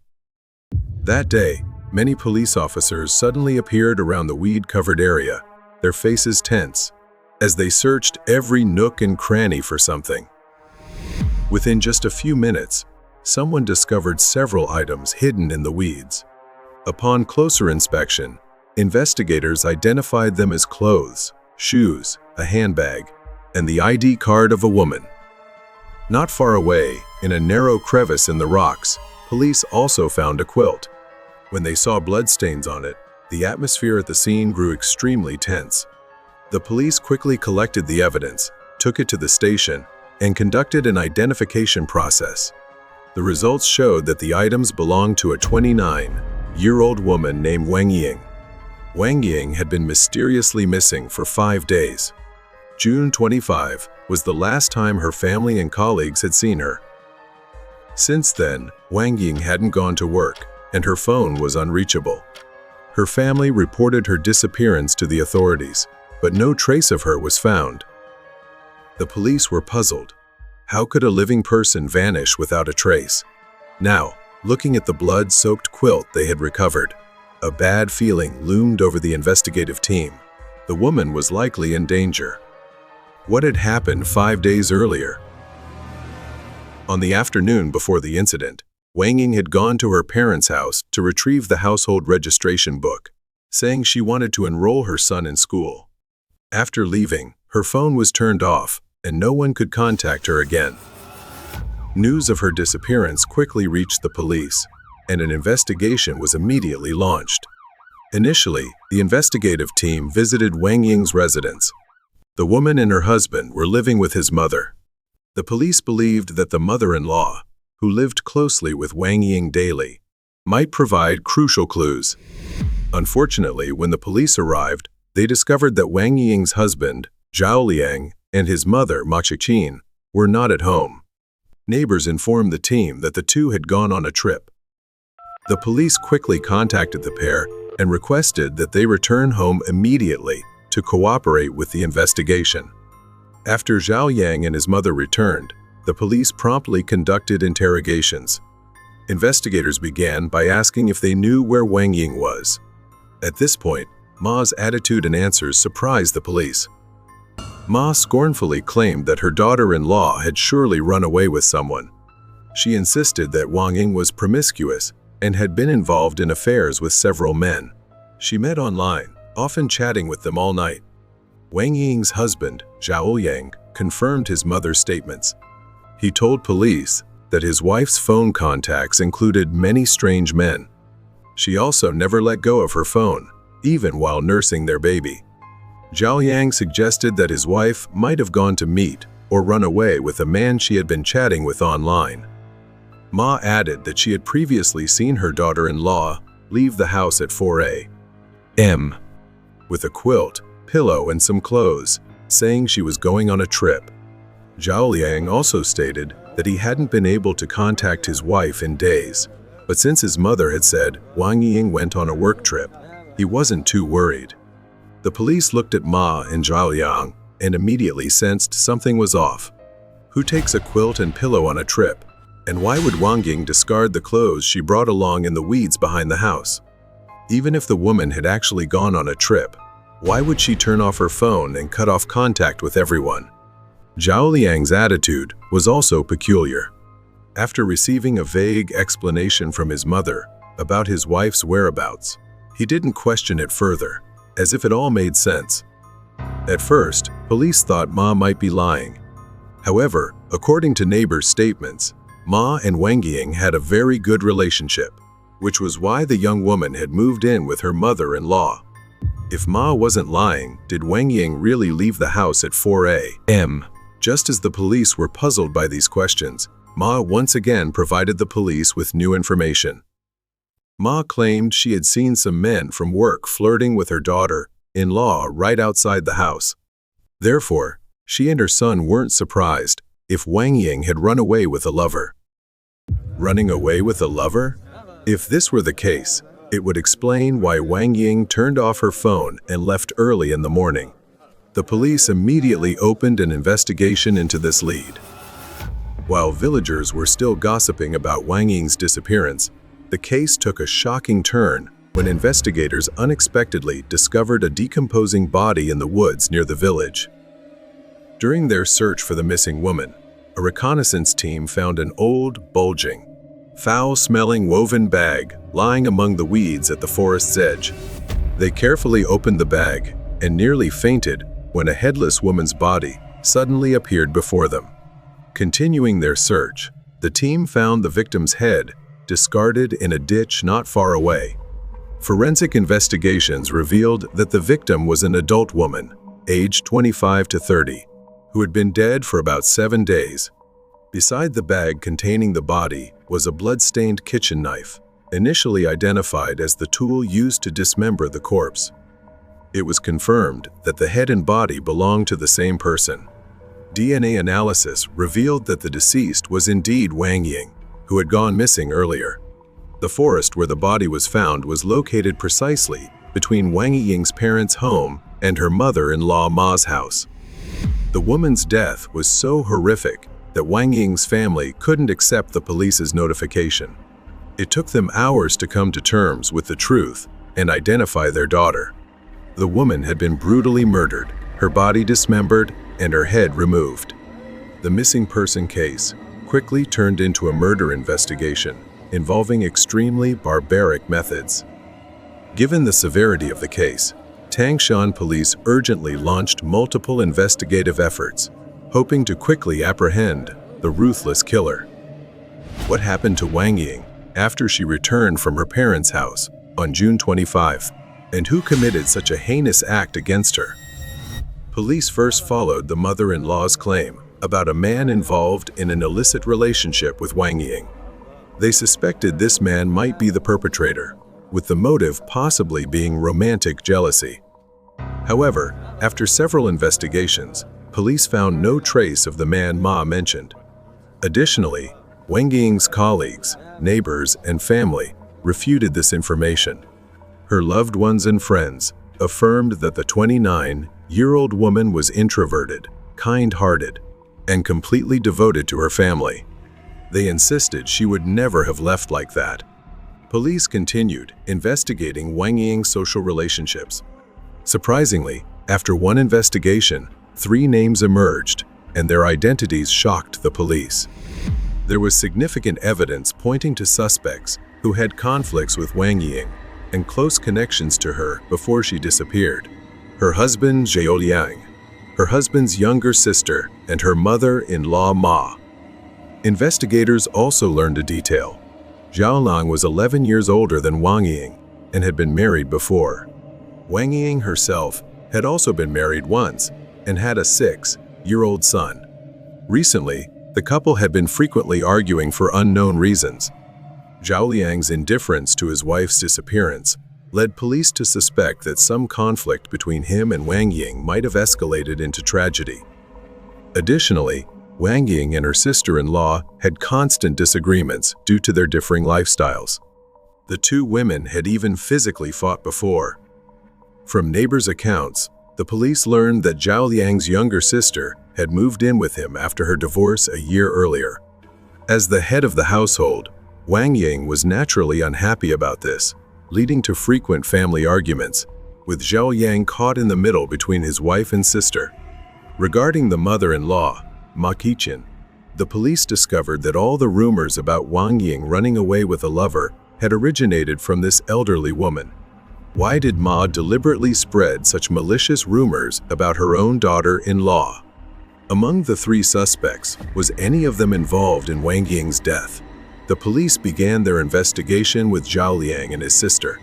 That day, many police officers suddenly appeared around the weed-covered area, their faces tense, as they searched every nook and cranny for something. Within just a few minutes, someone discovered several items hidden in the weeds. Upon closer inspection, investigators identified them as clothes, shoes, a handbag, and the ID card of a woman. Not far away, in a narrow crevice in the rocks, police also found a quilt. When they saw bloodstains on it, the atmosphere at the scene grew extremely tense. The police quickly collected the evidence, took it to the station, and conducted an identification process. The results showed that the items belonged to a 29-year-old woman named Wang Ying. Wang Ying had been mysteriously missing for 5 days. June 25 was the last time her family and colleagues had seen her. Since then, Wang Ying hadn't gone to work, and her phone was unreachable. Her family reported her disappearance to the authorities, but no trace of her was found. The police were puzzled. How could a living person vanish without a trace? Now, looking at the blood-soaked quilt they had recovered, a bad feeling loomed over the investigative team. The woman was likely in danger. What had happened 5 days earlier? On the afternoon before the incident, Wang Ying had gone to her parents' house to retrieve the household registration book, saying she wanted to enroll her son in school. After leaving, her phone was turned off, and no one could contact her again. News of her disappearance quickly reached the police, and an investigation was immediately launched. Initially, the investigative team visited Wang Ying's residence. The woman and her husband were living with his mother. The police believed that the mother-in-law, who lived closely with Wang Ying daily, might provide crucial clues. Unfortunately, when the police arrived, they discovered that Wang Ying's husband, Zhao Liang, and his mother, Ma Qiqin, were not at home. Neighbors informed the team that the two had gone on a trip. The police quickly contacted the pair and requested that they return home immediately to cooperate with the investigation. After Zhao Yang and his mother returned, the police promptly conducted interrogations. Investigators began by asking if they knew where Wang Ying was. At this point, Ma's attitude and answers surprised the police. Ma scornfully claimed that her daughter-in-law had surely run away with someone. She insisted that Wang Ying was promiscuous and had been involved in affairs with several men. She met online, often chatting with them all night. Wang Ying's husband, Zhao Yang, confirmed his mother's statements. He told police that his wife's phone contacts included many strange men. She also never let go of her phone, even while nursing their baby. Zhao Yang suggested that his wife might have gone to meet or run away with a man she had been chatting with online. Ma added that she had previously seen her daughter-in-law leave the house at 4 a.m. with a quilt, pillow, and some clothes, saying she was going on a trip. Zhao Liang also stated that he hadn't been able to contact his wife in days, but since his mother had said Wang Ying went on a work trip, he wasn't too worried. The police looked at Ma and Zhao Liang and immediately sensed something was off. Who takes a quilt and pillow on a trip? And why would Wang Ying discard the clothes she brought along in the weeds behind the house? Even if the woman had actually gone on a trip, why would she turn off her phone and cut off contact with everyone? Zhao Liang's attitude was also peculiar. After receiving a vague explanation from his mother about his wife's whereabouts, he didn't question it further, as if it all made sense. At first, police thought Ma might be lying. However, according to neighbors' statements, Ma and Wang Ying had a very good relationship, which was why the young woman had moved in with her mother-in-law. If Ma wasn't lying, did Wang Ying really leave the house at 4 a.m.? Just as the police were puzzled by these questions, Ma once again provided the police with new information. Ma claimed she had seen some men from work flirting with her daughter-in-law right outside the house. Therefore, she and her son weren't surprised if Wang Ying had run away with a lover. Running away with a lover? If this were the case, it would explain why Wang Ying turned off her phone and left early in the morning. The police immediately opened an investigation into this lead. While villagers were still gossiping about Wang Ying's disappearance, the case took a shocking turn when investigators unexpectedly discovered a decomposing body in the woods near the village. During their search for the missing woman, a reconnaissance team found an old, bulging, foul-smelling woven bag lying among the weeds at the forest's edge. They carefully opened the bag and nearly fainted when a headless woman's body suddenly appeared before them. Continuing their search, the team found the victim's head discarded in a ditch not far away. Forensic investigations revealed that the victim was an adult woman, aged 25 to 30, who had been dead for about 7 days. Beside the bag containing the body was a blood-stained kitchen knife, initially identified as the tool used to dismember the corpse. It was confirmed that the head and body belonged to the same person. DNA analysis revealed that the deceased was indeed Wang Ying, who had gone missing earlier. The forest where the body was found was located precisely between Wang Ying's parents' home and her mother-in-law Ma's house. The woman's death was so horrific that Wang Ying's family couldn't accept the police's notification. It took them hours to come to terms with the truth and identify their daughter. The woman had been brutally murdered, her body dismembered, and her head removed. The missing person case quickly turned into a murder investigation involving extremely barbaric methods. Given the severity of the case, Tangshan police urgently launched multiple investigative efforts, hoping to quickly apprehend the ruthless killer. What happened to Wang Ying after she returned from her parents' house on June 25, and who committed such a heinous act against her? Police first followed the mother-in-law's claim about a man involved in an illicit relationship with Wang Ying. They suspected this man might be the perpetrator, with the motive possibly being romantic jealousy. However, after several investigations, police found no trace of the man Ma mentioned. Additionally, Wang Ying's colleagues, neighbors, and family refuted this information. Her loved ones and friends affirmed that the 29-year-old woman was introverted, kind-hearted, and completely devoted to her family. They insisted she would never have left like that. Police continued investigating Wang Ying's social relationships. Surprisingly, after one investigation, 3 names emerged, and their identities shocked the police. There was significant evidence pointing to suspects who had conflicts with Wang Ying and close connections to her before she disappeared: her husband Zhao Liang, her husband's younger sister, and her mother-in-law Ma. Investigators also learned a detail. Zhao Liang was 11 years older than Wang Ying and had been married before. Wang Ying herself had also been married once and had a 6-year-old son. Recently, the couple had been frequently arguing for unknown reasons. Zhao Liang's indifference to his wife's disappearance led police to suspect that some conflict between him and Wang Ying might have escalated into tragedy. Additionally, Wang Ying and her sister-in-law had constant disagreements due to their differing lifestyles. The 2 women had even physically fought before. From neighbors' accounts, the police learned that Zhao Liang's younger sister had moved in with him after her divorce a year earlier. As the head of the household, Wang Ying was naturally unhappy about this, leading to frequent family arguments, with Zhao Liang caught in the middle between his wife and sister. Regarding the mother-in-law, Ma Qiqin, the police discovered that all the rumors about Wang Ying running away with a lover had originated from this elderly woman. Why did Ma deliberately spread such malicious rumors about her own daughter-in-law? Among the 3 suspects, was any of them involved in Wang Ying's death? The police began their investigation with Zhao Liang and his sister.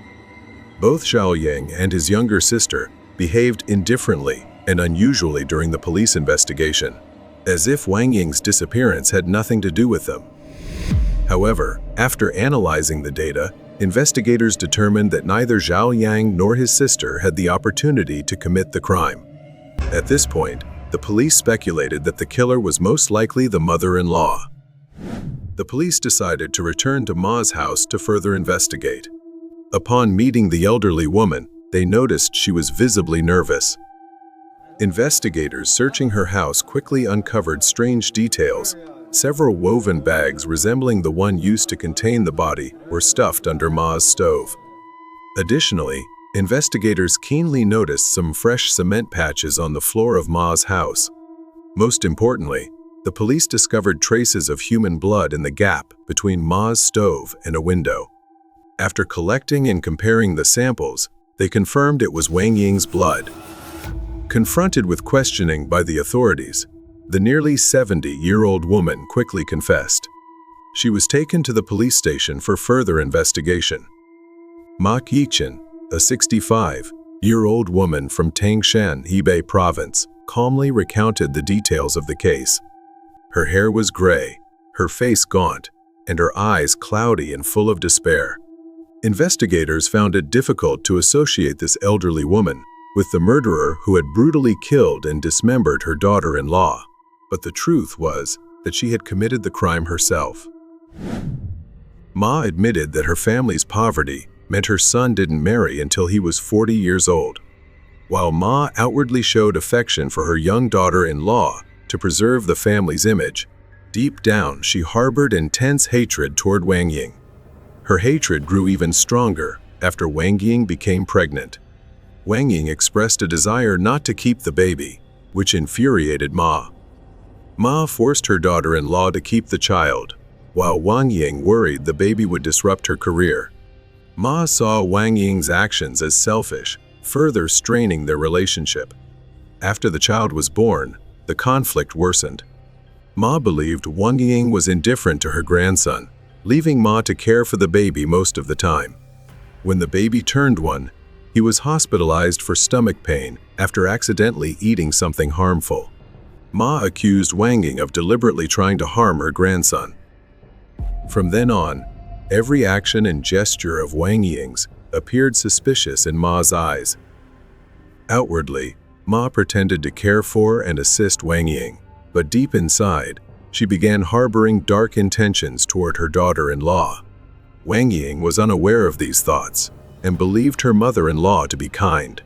Both Zhao Liang and his younger sister behaved indifferently and unusually during the police investigation, as if Wang Ying's disappearance had nothing to do with them. However, after analyzing the data, investigators determined that neither Zhao Liang nor his sister had the opportunity to commit the crime. At this point, the police speculated that the killer was most likely the mother-in-law. The police decided to return to Ma's house to further investigate. Upon meeting the elderly woman, they noticed she was visibly nervous. Investigators searching her house quickly uncovered strange details, Several woven bags resembling the one used to contain the body were stuffed under Ma's stove. Additionally, investigators keenly noticed some fresh cement patches on the floor of Ma's house. Most importantly, the police discovered traces of human blood in the gap between Ma's stove and a window. After collecting and comparing the samples, they confirmed it was Wang Ying's blood. Confronted with questioning by the authorities, the nearly 70-year-old woman quickly confessed. She was taken to the police station for further investigation. Ma Qichen, a 65-year-old woman from Tangshan, Hebei Province, calmly recounted the details of the case. Her hair was gray, her face gaunt, and her eyes cloudy and full of despair. Investigators found it difficult to associate this elderly woman with the murderer who had brutally killed and dismembered her daughter-in-law. But the truth was that she had committed the crime herself. Ma admitted that her family's poverty meant her son didn't marry until he was 40 years old. While Ma outwardly showed affection for her young daughter-in-law to preserve the family's image, deep down she harbored intense hatred toward Wang Ying. Her hatred grew even stronger after Wang Ying became pregnant. Wang Ying expressed a desire not to keep the baby, which infuriated Ma. Ma forced her daughter-in-law to keep the child, while Wang Ying worried the baby would disrupt her career. Ma saw Wang Ying's actions as selfish, further straining their relationship. After the child was born, the conflict worsened. Ma believed Wang Ying was indifferent to her grandson, leaving Ma to care for the baby most of the time. When the baby turned one, he was hospitalized for stomach pain after accidentally eating something harmful. Ma accused Wang Ying of deliberately trying to harm her grandson. From then on, every action and gesture of Wang Ying's appeared suspicious in Ma's eyes. Outwardly, Ma pretended to care for and assist Wang Ying, but deep inside, she began harboring dark intentions toward her daughter-in-law. Wang Ying was unaware of these thoughts and believed her mother-in-law to be kind.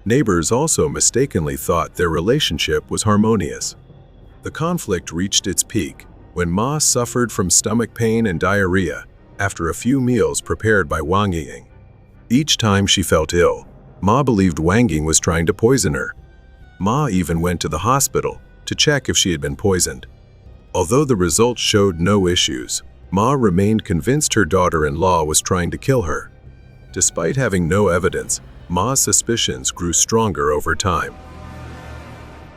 Neighbors also mistakenly thought their relationship was harmonious. The conflict reached its peak when Ma suffered from stomach pain and diarrhea after a few meals prepared by Wang Ying. Each time she felt ill, Ma believed Wang Ying was trying to poison her. Ma even went to the hospital to check if she had been poisoned. Although the results showed no issues, Ma remained convinced her daughter-in-law was trying to kill her. Despite having no evidence, Ma's suspicions grew stronger over time.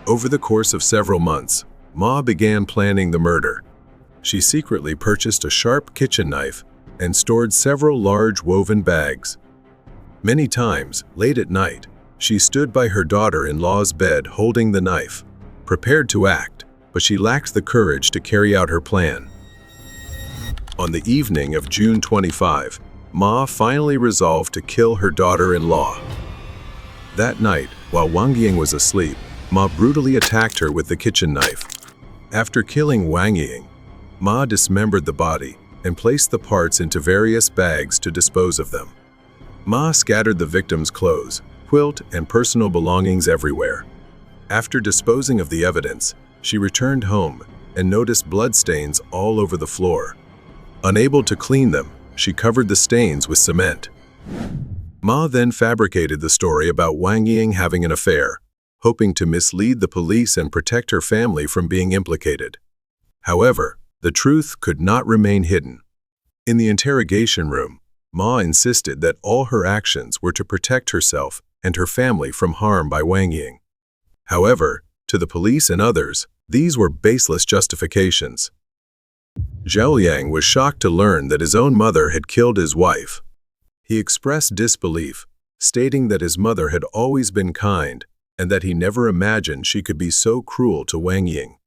Over the course of several months, Ma began planning the murder. She secretly purchased a sharp kitchen knife and stored several large woven bags. Many times, late at night, she stood by her daughter-in-law's bed holding the knife, prepared to act, but she lacked the courage to carry out her plan. On the evening of June 25, Ma finally resolved to kill her daughter-in-law. That night, while Wang Ying was asleep, Ma brutally attacked her with the kitchen knife. After killing Wang Ying, Ma dismembered the body and placed the parts into various bags to dispose of them. Ma scattered the victim's clothes, quilt, and personal belongings everywhere. After disposing of the evidence, she returned home and noticed bloodstains all over the floor. Unable to clean them, she covered the stains with cement. Ma then fabricated the story about Wang Ying having an affair, hoping to mislead the police and protect her family from being implicated. However, the truth could not remain hidden. In the interrogation room, Ma insisted that all her actions were to protect herself and her family from harm by Wang Ying. However, to the police and others, these were baseless justifications. Zhao Yang was shocked to learn that his own mother had killed his wife. He expressed disbelief, stating that his mother had always been kind and that he never imagined she could be so cruel to Wang Ying.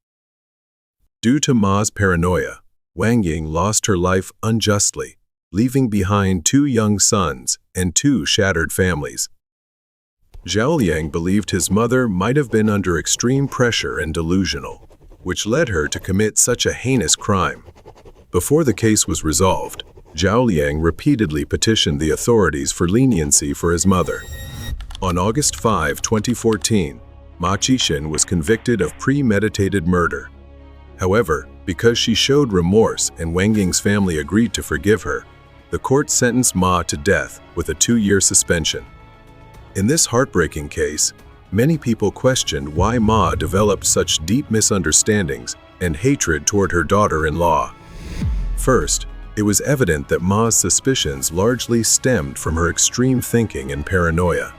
Due to Ma's paranoia, Wang Ying lost her life unjustly, leaving behind 2 young sons and 2 shattered families. Zhao Yang believed his mother might have been under extreme pressure and delusional, which led her to commit such a heinous crime. Before the case was resolved, Zhao Yang repeatedly petitioned the authorities for leniency for his mother. On August 5, 2014, Ma Qichen was convicted of premeditated murder. However, Because she showed remorse and Wanging's family agreed to forgive her, the court sentenced Ma to death with a 2-year suspension. In this heartbreaking case, many people questioned why Ma developed such deep misunderstandings and hatred toward her daughter-in-law. First, it was evident that Ma's suspicions largely stemmed from her extreme thinking and paranoia.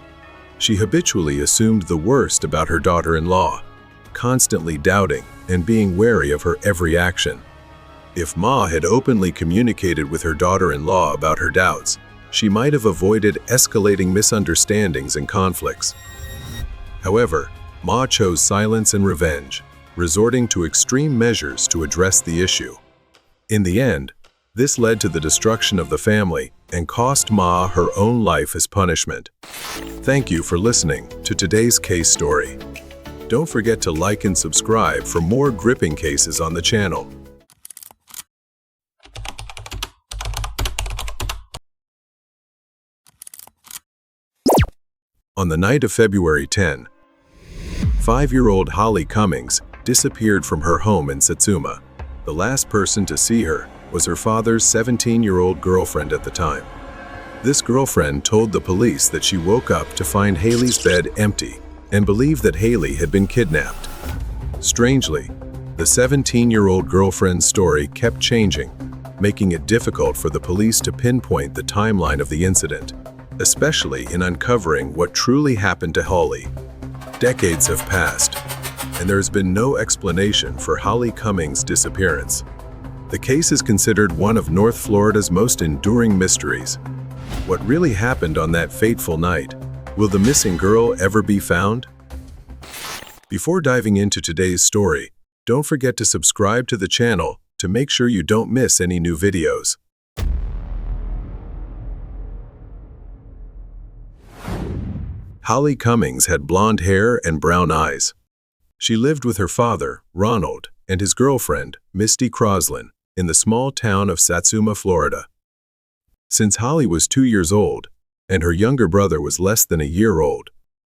She habitually assumed the worst about her daughter-in-law, constantly doubting and being wary of her every action. If Ma had openly communicated with her daughter-in-law about her doubts, she might have avoided escalating misunderstandings and conflicts. However, Ma chose silence and revenge, resorting to extreme measures to address the issue. In the end, this led to the destruction of the family and cost Ma her own life as punishment. Thank you for listening to today's case story. Don't forget to like and subscribe for more gripping cases on the channel. On the night of February 10, 5-year-old Holly Cummings disappeared from her home in Satsuma. The last person to see her was her father's 17-year-old girlfriend at the time. This girlfriend told the police that she woke up to find Haley's bed empty and believed that Haley had been kidnapped. Strangely, the 17-year-old girlfriend's story kept changing, making it difficult for the police to pinpoint the timeline of the incident, especially in uncovering what truly happened to Holly. Decades have passed, and there has been no explanation for Holly Cummings' disappearance. The case is considered one of North Florida's most enduring mysteries. What really happened on that fateful night? Will the missing girl ever be found? Before diving into today's story, don't forget to subscribe to the channel to make sure you don't miss any new videos. Holly Cummings had blonde hair and brown eyes. She lived with her father, Ronald, and his girlfriend, Misty Klled, in the small town of Satsuma, Florida. Since Holly was 2 years old, and her younger brother was less than a year old,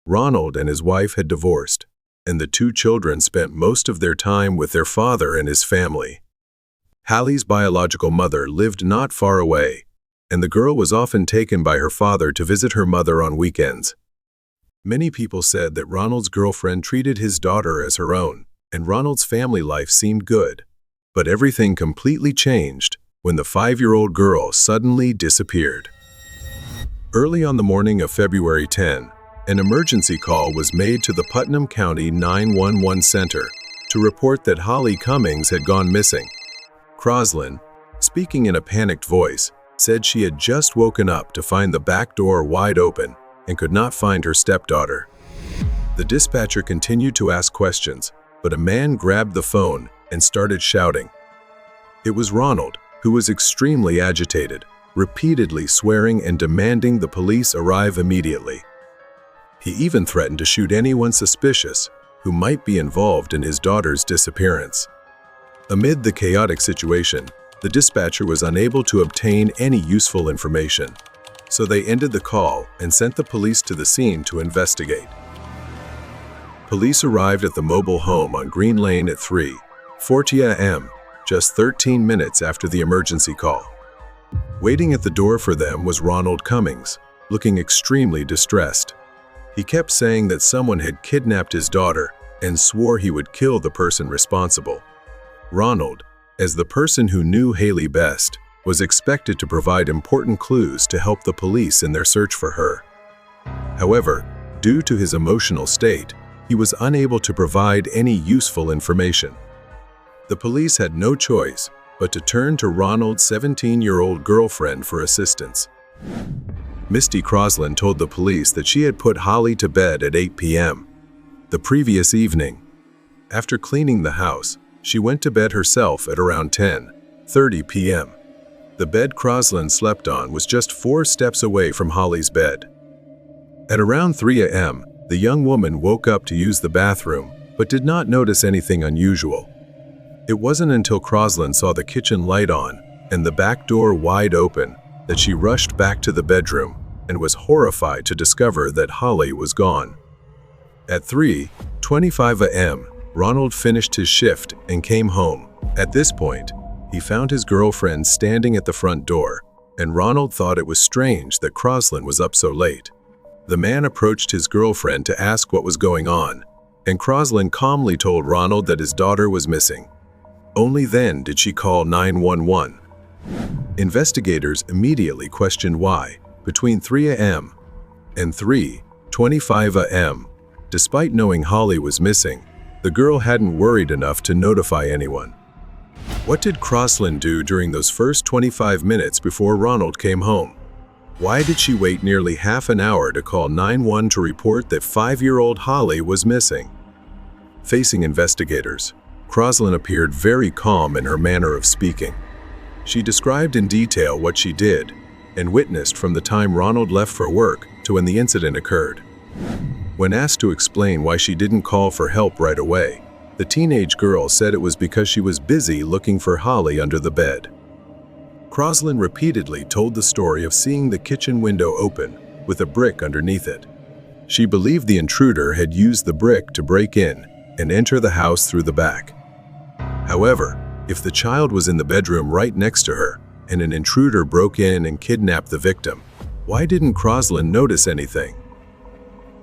Ronald and his wife had divorced, and the 2 children spent most of their time with their father and his family. Holly's biological mother lived not far away, and the girl was often taken by her father to visit her mother on weekends. Many people said that Ronald's girlfriend treated his daughter as her own, and Ronald's family life seemed good. But everything completely changed when the 5-year-old girl suddenly disappeared. Early on the morning of February 10, an emergency call was made to the Putnam County 911 Center to report that Holly Cummings had gone missing. Klled, speaking in a panicked voice, said she had just woken up to find the back door wide open and could not find her stepdaughter. The dispatcher continued to ask questions, but a man grabbed the phone and started shouting. It was Ronald, who was extremely agitated, repeatedly swearing and demanding the police arrive immediately. He even threatened to shoot anyone suspicious who might be involved in his daughter's disappearance. Amid the chaotic situation, the dispatcher was unable to obtain any useful information, so they ended the call and sent the police to the scene to investigate. Police arrived at the mobile home on Green Lane at 3:40 a.m., just 13 minutes after the emergency call. Waiting at the door for them was Ronald Cummings, looking extremely distressed. He kept saying that someone had kidnapped his daughter and swore he would kill the person responsible. Ronald, as the person who knew Haley best, was expected to provide important clues to help the police in their search for her. However, due to his emotional state, he was unable to provide any useful information. The police had no choice but to turn to Ronald's 17-year-old girlfriend for assistance. Misty Klled told the police that she had put Holly to bed at 8 p.m. the previous evening. After cleaning the house, she went to bed herself at around 10:30 p.m. The bed Klled slept on was just 4 steps away from Holly's bed. At around 3 a.m., the young woman woke up to use the bathroom, but did not notice anything unusual. It wasn't until Klled saw the kitchen light on and the back door wide open that she rushed back to the bedroom and was horrified to discover that Holly was gone. At 3:25 a.m., Ronald finished his shift and came home, At this point, he found his girlfriend standing at the front door, and Ronald thought it was strange that Klled was up so late. The man approached his girlfriend to ask what was going on, and Klled calmly told Ronald that his daughter was missing. Only then did she call 911. Investigators immediately questioned why, between 3 a.m. and 3:25 a.m., despite knowing Holly was missing, the girl hadn't worried enough to notify anyone. What did Klled do during those first 25 minutes before Ronald came home? Why did she wait nearly half an hour to call 911 to report that 5-year-old Holly was missing? Facing investigators, Klled appeared very calm in her manner of speaking. She described in detail what she did and witnessed from the time Ronald left for work to when the incident occurred. When asked to explain why she didn't call for help right away, the teenage girl said it was because she was busy looking for Holly under the bed. Klled repeatedly told the story of seeing the kitchen window open with a brick underneath it. She believed the intruder had used the brick to break in and enter the house through the back. However, if the child was in the bedroom right next to her and an intruder broke in and kidnapped the victim, why didn't Klled notice anything?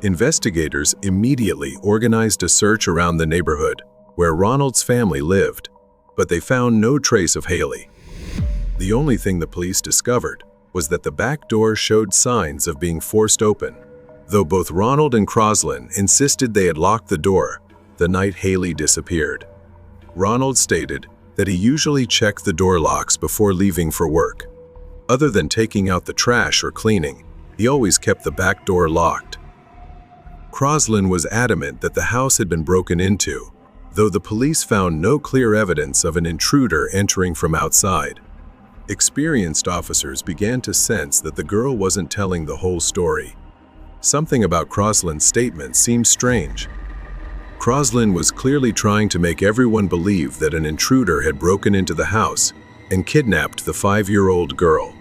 Investigators immediately organized a search around the neighborhood where Ronald's family lived, but they found no trace of Haley. The only thing the police discovered was that the back door showed signs of being forced open, though both Ronald and Klled insisted they had locked the door the night Haley disappeared. Ronald stated that he usually checked the door locks before leaving for work. Other than taking out the trash or cleaning, he always kept the back door locked. Klled was adamant that the house had been broken into, though the police found no clear evidence of an intruder entering from outside. Experienced officers began to sense that the girl wasn't telling the whole story. Something about Klled's statement seemed strange. Klled was clearly trying to make everyone believe that an intruder had broken into the house and kidnapped the 5-year-old girl.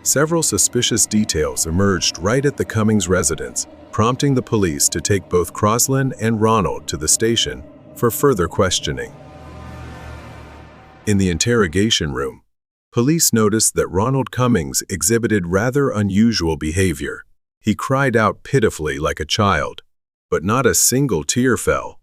Several suspicious details emerged right at the Cummings residence, prompting the police to take both Klled and Ronald to the station for further questioning. In the interrogation room, police noticed that Ronald Cummings exhibited rather unusual behavior. He cried out pitifully like a child, but not a single tear fell.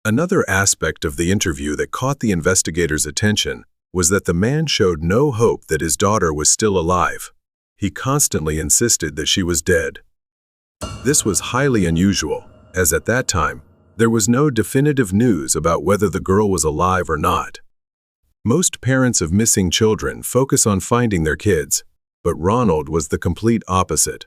Another aspect of the interview that caught the investigators' attention was that the man showed no hope that his daughter was still alive. He constantly insisted that she was dead. This was highly unusual, as at that time, there was no definitive news about whether the girl was alive or not. Most parents of missing children focus on finding their kids, but Ronald was the complete opposite.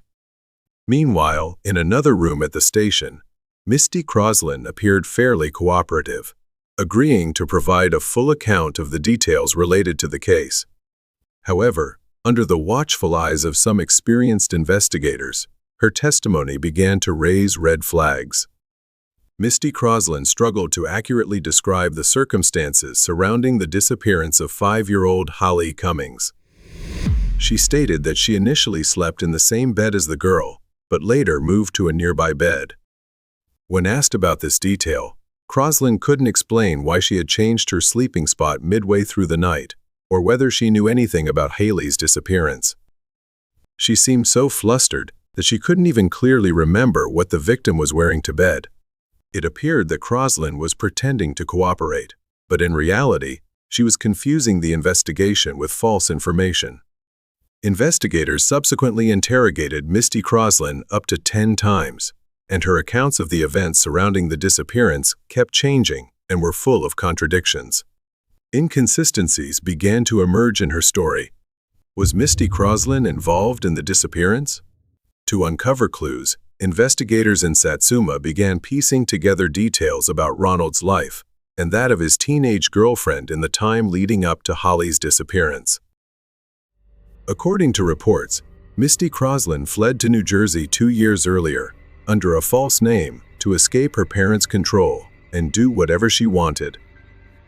Meanwhile, in another room at the station, Misty Klled appeared fairly cooperative, agreeing to provide a full account of the details related to the case. However, under the watchful eyes of some experienced investigators, her testimony began to raise red flags. Misty Klled struggled to accurately describe the circumstances surrounding the disappearance of 5-year-old Holly Cummings. She stated that she initially slept in the same bed as the girl, but later moved to a nearby bed. When asked about this detail, Klled couldn't explain why she had changed her sleeping spot midway through the night, or whether she knew anything about Haley's disappearance. She seemed so flustered that she couldn't even clearly remember what the victim was wearing to bed. It appeared that Klled was pretending to cooperate, but in reality, she was confusing the investigation with false information. Investigators subsequently interrogated Misty Klled up to 10 times, and her accounts of the events surrounding the disappearance kept changing and were full of contradictions. Inconsistencies began to emerge in her story. Was Misty Klled involved in the disappearance? To uncover clues, investigators in Satsuma began piecing together details about Ronald's life and that of his teenage girlfriend in the time leading up to Holly's disappearance. According to reports, Misty Klled fled to New Jersey 2 years earlier under a false name to escape her parents' control and do whatever she wanted.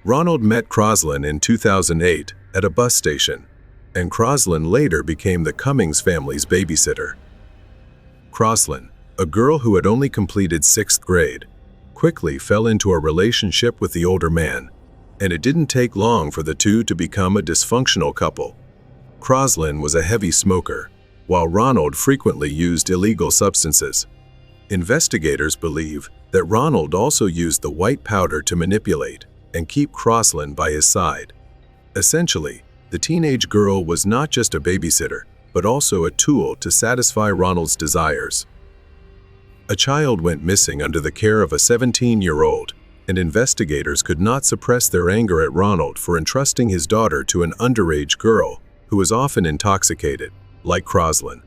Ronald met Klled in 2008 at a bus station, and Klled later became the Cummings family's babysitter. Klled, a girl who had only completed 6th grade, quickly fell into a relationship with the older man, and it didn't take long for the two to become a dysfunctional couple. Klled was a heavy smoker, while Ronald frequently used illegal substances. Investigators believe that Ronald also used the white powder to manipulate and keep Klled by his side. Essentially, the teenage girl was not just a babysitter, but also a tool to satisfy Ronald's desires. A child went missing under the care of a 17-year-old, and investigators could not suppress their anger at Ronald for entrusting his daughter to an underage girl who was often intoxicated, like Klled.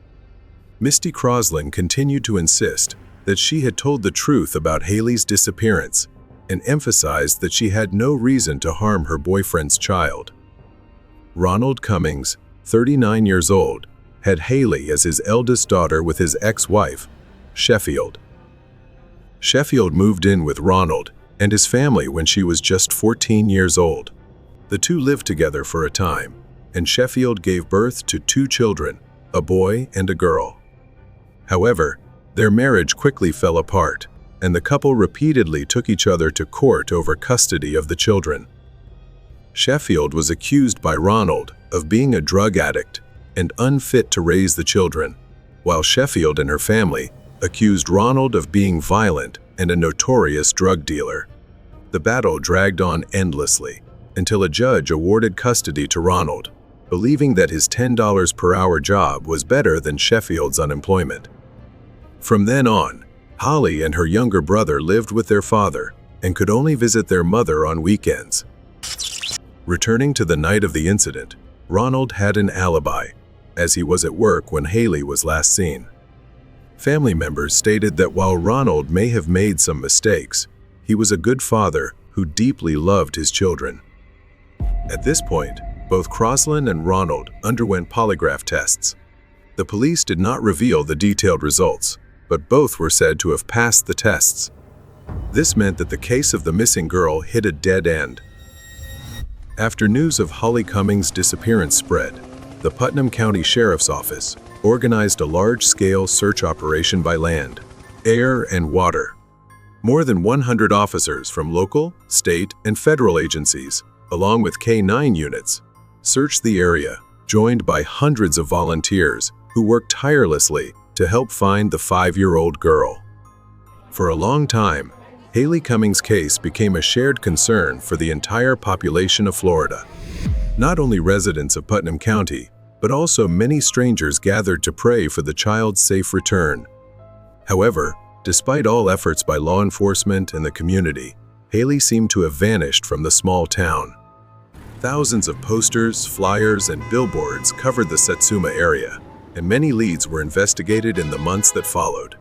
Misty Klled continued to insist that she had told the truth about Haley's disappearance and emphasized that she had no reason to harm her boyfriend's child. Ronald Cummings, 39 years old, had Haley as his eldest daughter with his ex-wife, Sheffield. Sheffield moved in with Ronald and his family when she was just 14 years old. The two lived together for a time, and Sheffield gave birth to 2 children, a boy and a girl. However, their marriage quickly fell apart, and the couple repeatedly took each other to court over custody of the children. Sheffield was accused by Ronald of being a drug addict and unfit to raise the children, while Sheffield and her family accused Ronald of being violent and a notorious drug dealer. The battle dragged on endlessly until a judge awarded custody to Ronald, believing that his $10 per hour job was better than Sheffield's unemployment. From then on, Holly and her younger brother lived with their father and could only visit their mother on weekends. Returning to the night of the incident, Ronald had an alibi, as he was at work when Haley was last seen. Family members stated that while Ronald may have made some mistakes, he was a good father who deeply loved his children. At this point, both Klled and Ronald underwent polygraph tests. The police did not reveal the detailed results, but both were said to have passed the tests. This meant that the case of the missing girl hit a dead end. After news of Holly Cummings' disappearance spread, the Putnam County Sheriff's Office organized a large-scale search operation by land, air, and water. More than 100 officers from local, state, and federal agencies, along with K-9 units, searched the area, joined by hundreds of volunteers who worked tirelessly to help find the 5-year-old girl. For a long time, Haley Cummings' case became a shared concern for the entire population of Florida. Not only residents of Putnam County, but also many strangers gathered to pray for the child's safe return. However, despite all efforts by law enforcement and the community, Haley seemed to have vanished from the small town. Thousands of posters, flyers, and billboards covered the Satsuma area, and many leads were investigated in the months that followed.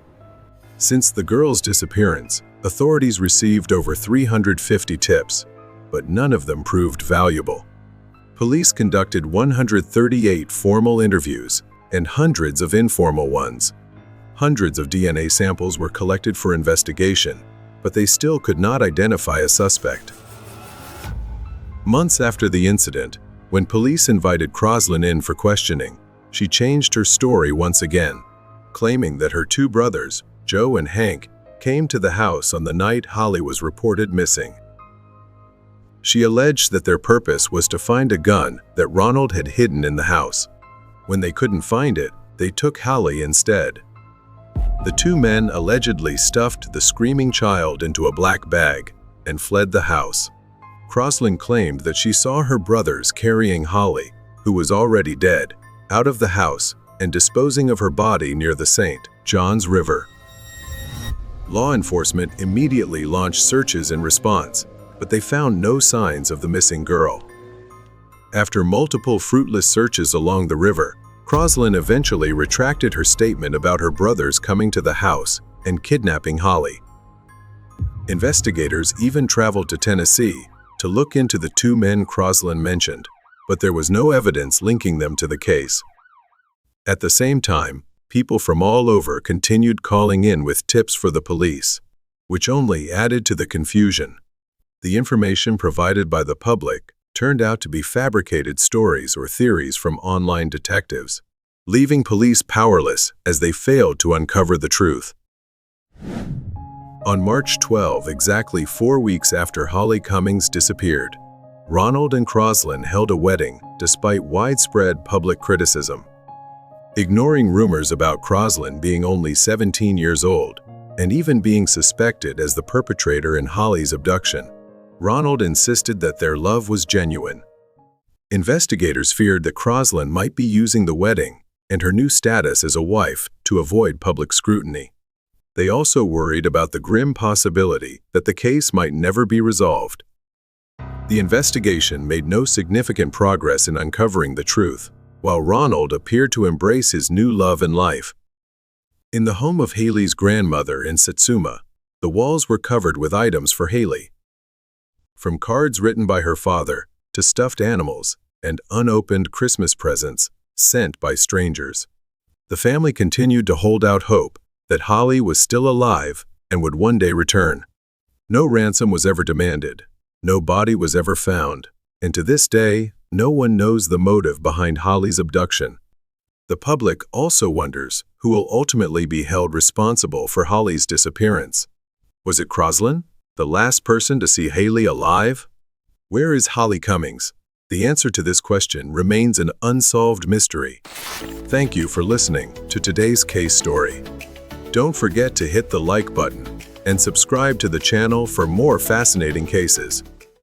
Since the girl's disappearance, authorities received over 350 tips, but none of them proved valuable. Police conducted 138 formal interviews and hundreds of informal ones. Hundreds of DNA samples were collected for investigation, but they still could not identify a suspect. Months after the incident, when police invited Klled in for questioning, she changed her story once again, claiming that her 2 brothers, Joe and Hank, came to the house on the night Holly was reported missing. She alleged that their purpose was to find a gun that Ronald had hidden in the house. When they couldn't find it, they took Holly instead. The 2 men allegedly stuffed the screaming child into a black bag and fled the house. Klled claimed that she saw her brothers carrying Holly, who was already dead, out of the house and disposing of her body near the St. Johns River. Law enforcement immediately launched searches in response, but they found no signs of the missing girl. After multiple fruitless searches along the river, Klled eventually retracted her statement about her brothers coming to the house and kidnapping Holly. Investigators even traveled to Tennessee to look into the 2 men Klled mentioned, but there was no evidence linking them to the case. At the same time, people from all over continued calling in with tips for the police, which only added to the confusion. The information provided by the public turned out to be fabricated stories or theories from online detectives, leaving police powerless as they failed to uncover the truth. On March 12, exactly 4 weeks after Holly Cummings disappeared, Ronald and Klled held a wedding despite widespread public criticism. Ignoring rumors about Klled being only 17 years old and even being suspected as the perpetrator in Holly's abduction, Ronald insisted that their love was genuine. Investigators feared that Klled might be using the wedding and her new status as a wife to avoid public scrutiny. They also worried about the grim possibility that the case might never be resolved. The investigation made no significant progress in uncovering the truth, while Ronald appeared to embrace his new love and life. In the home of Haley's grandmother in Satsuma, the walls were covered with items for Haley. From cards written by her father to stuffed animals and unopened Christmas presents sent by strangers. The family continued to hold out hope that Holly was still alive and would one day return. No ransom was ever demanded, no body was ever found, and to this day, no one knows the motive behind Holly's abduction. The public also wonders who will ultimately be held responsible for Holly's disappearance. Was it Klled, the last person to see Haley alive? Where is Holly Cummings? The answer to this question remains an unsolved mystery. Thank you for listening to today's case story. Don't forget to hit the like button and subscribe to the channel for more fascinating cases.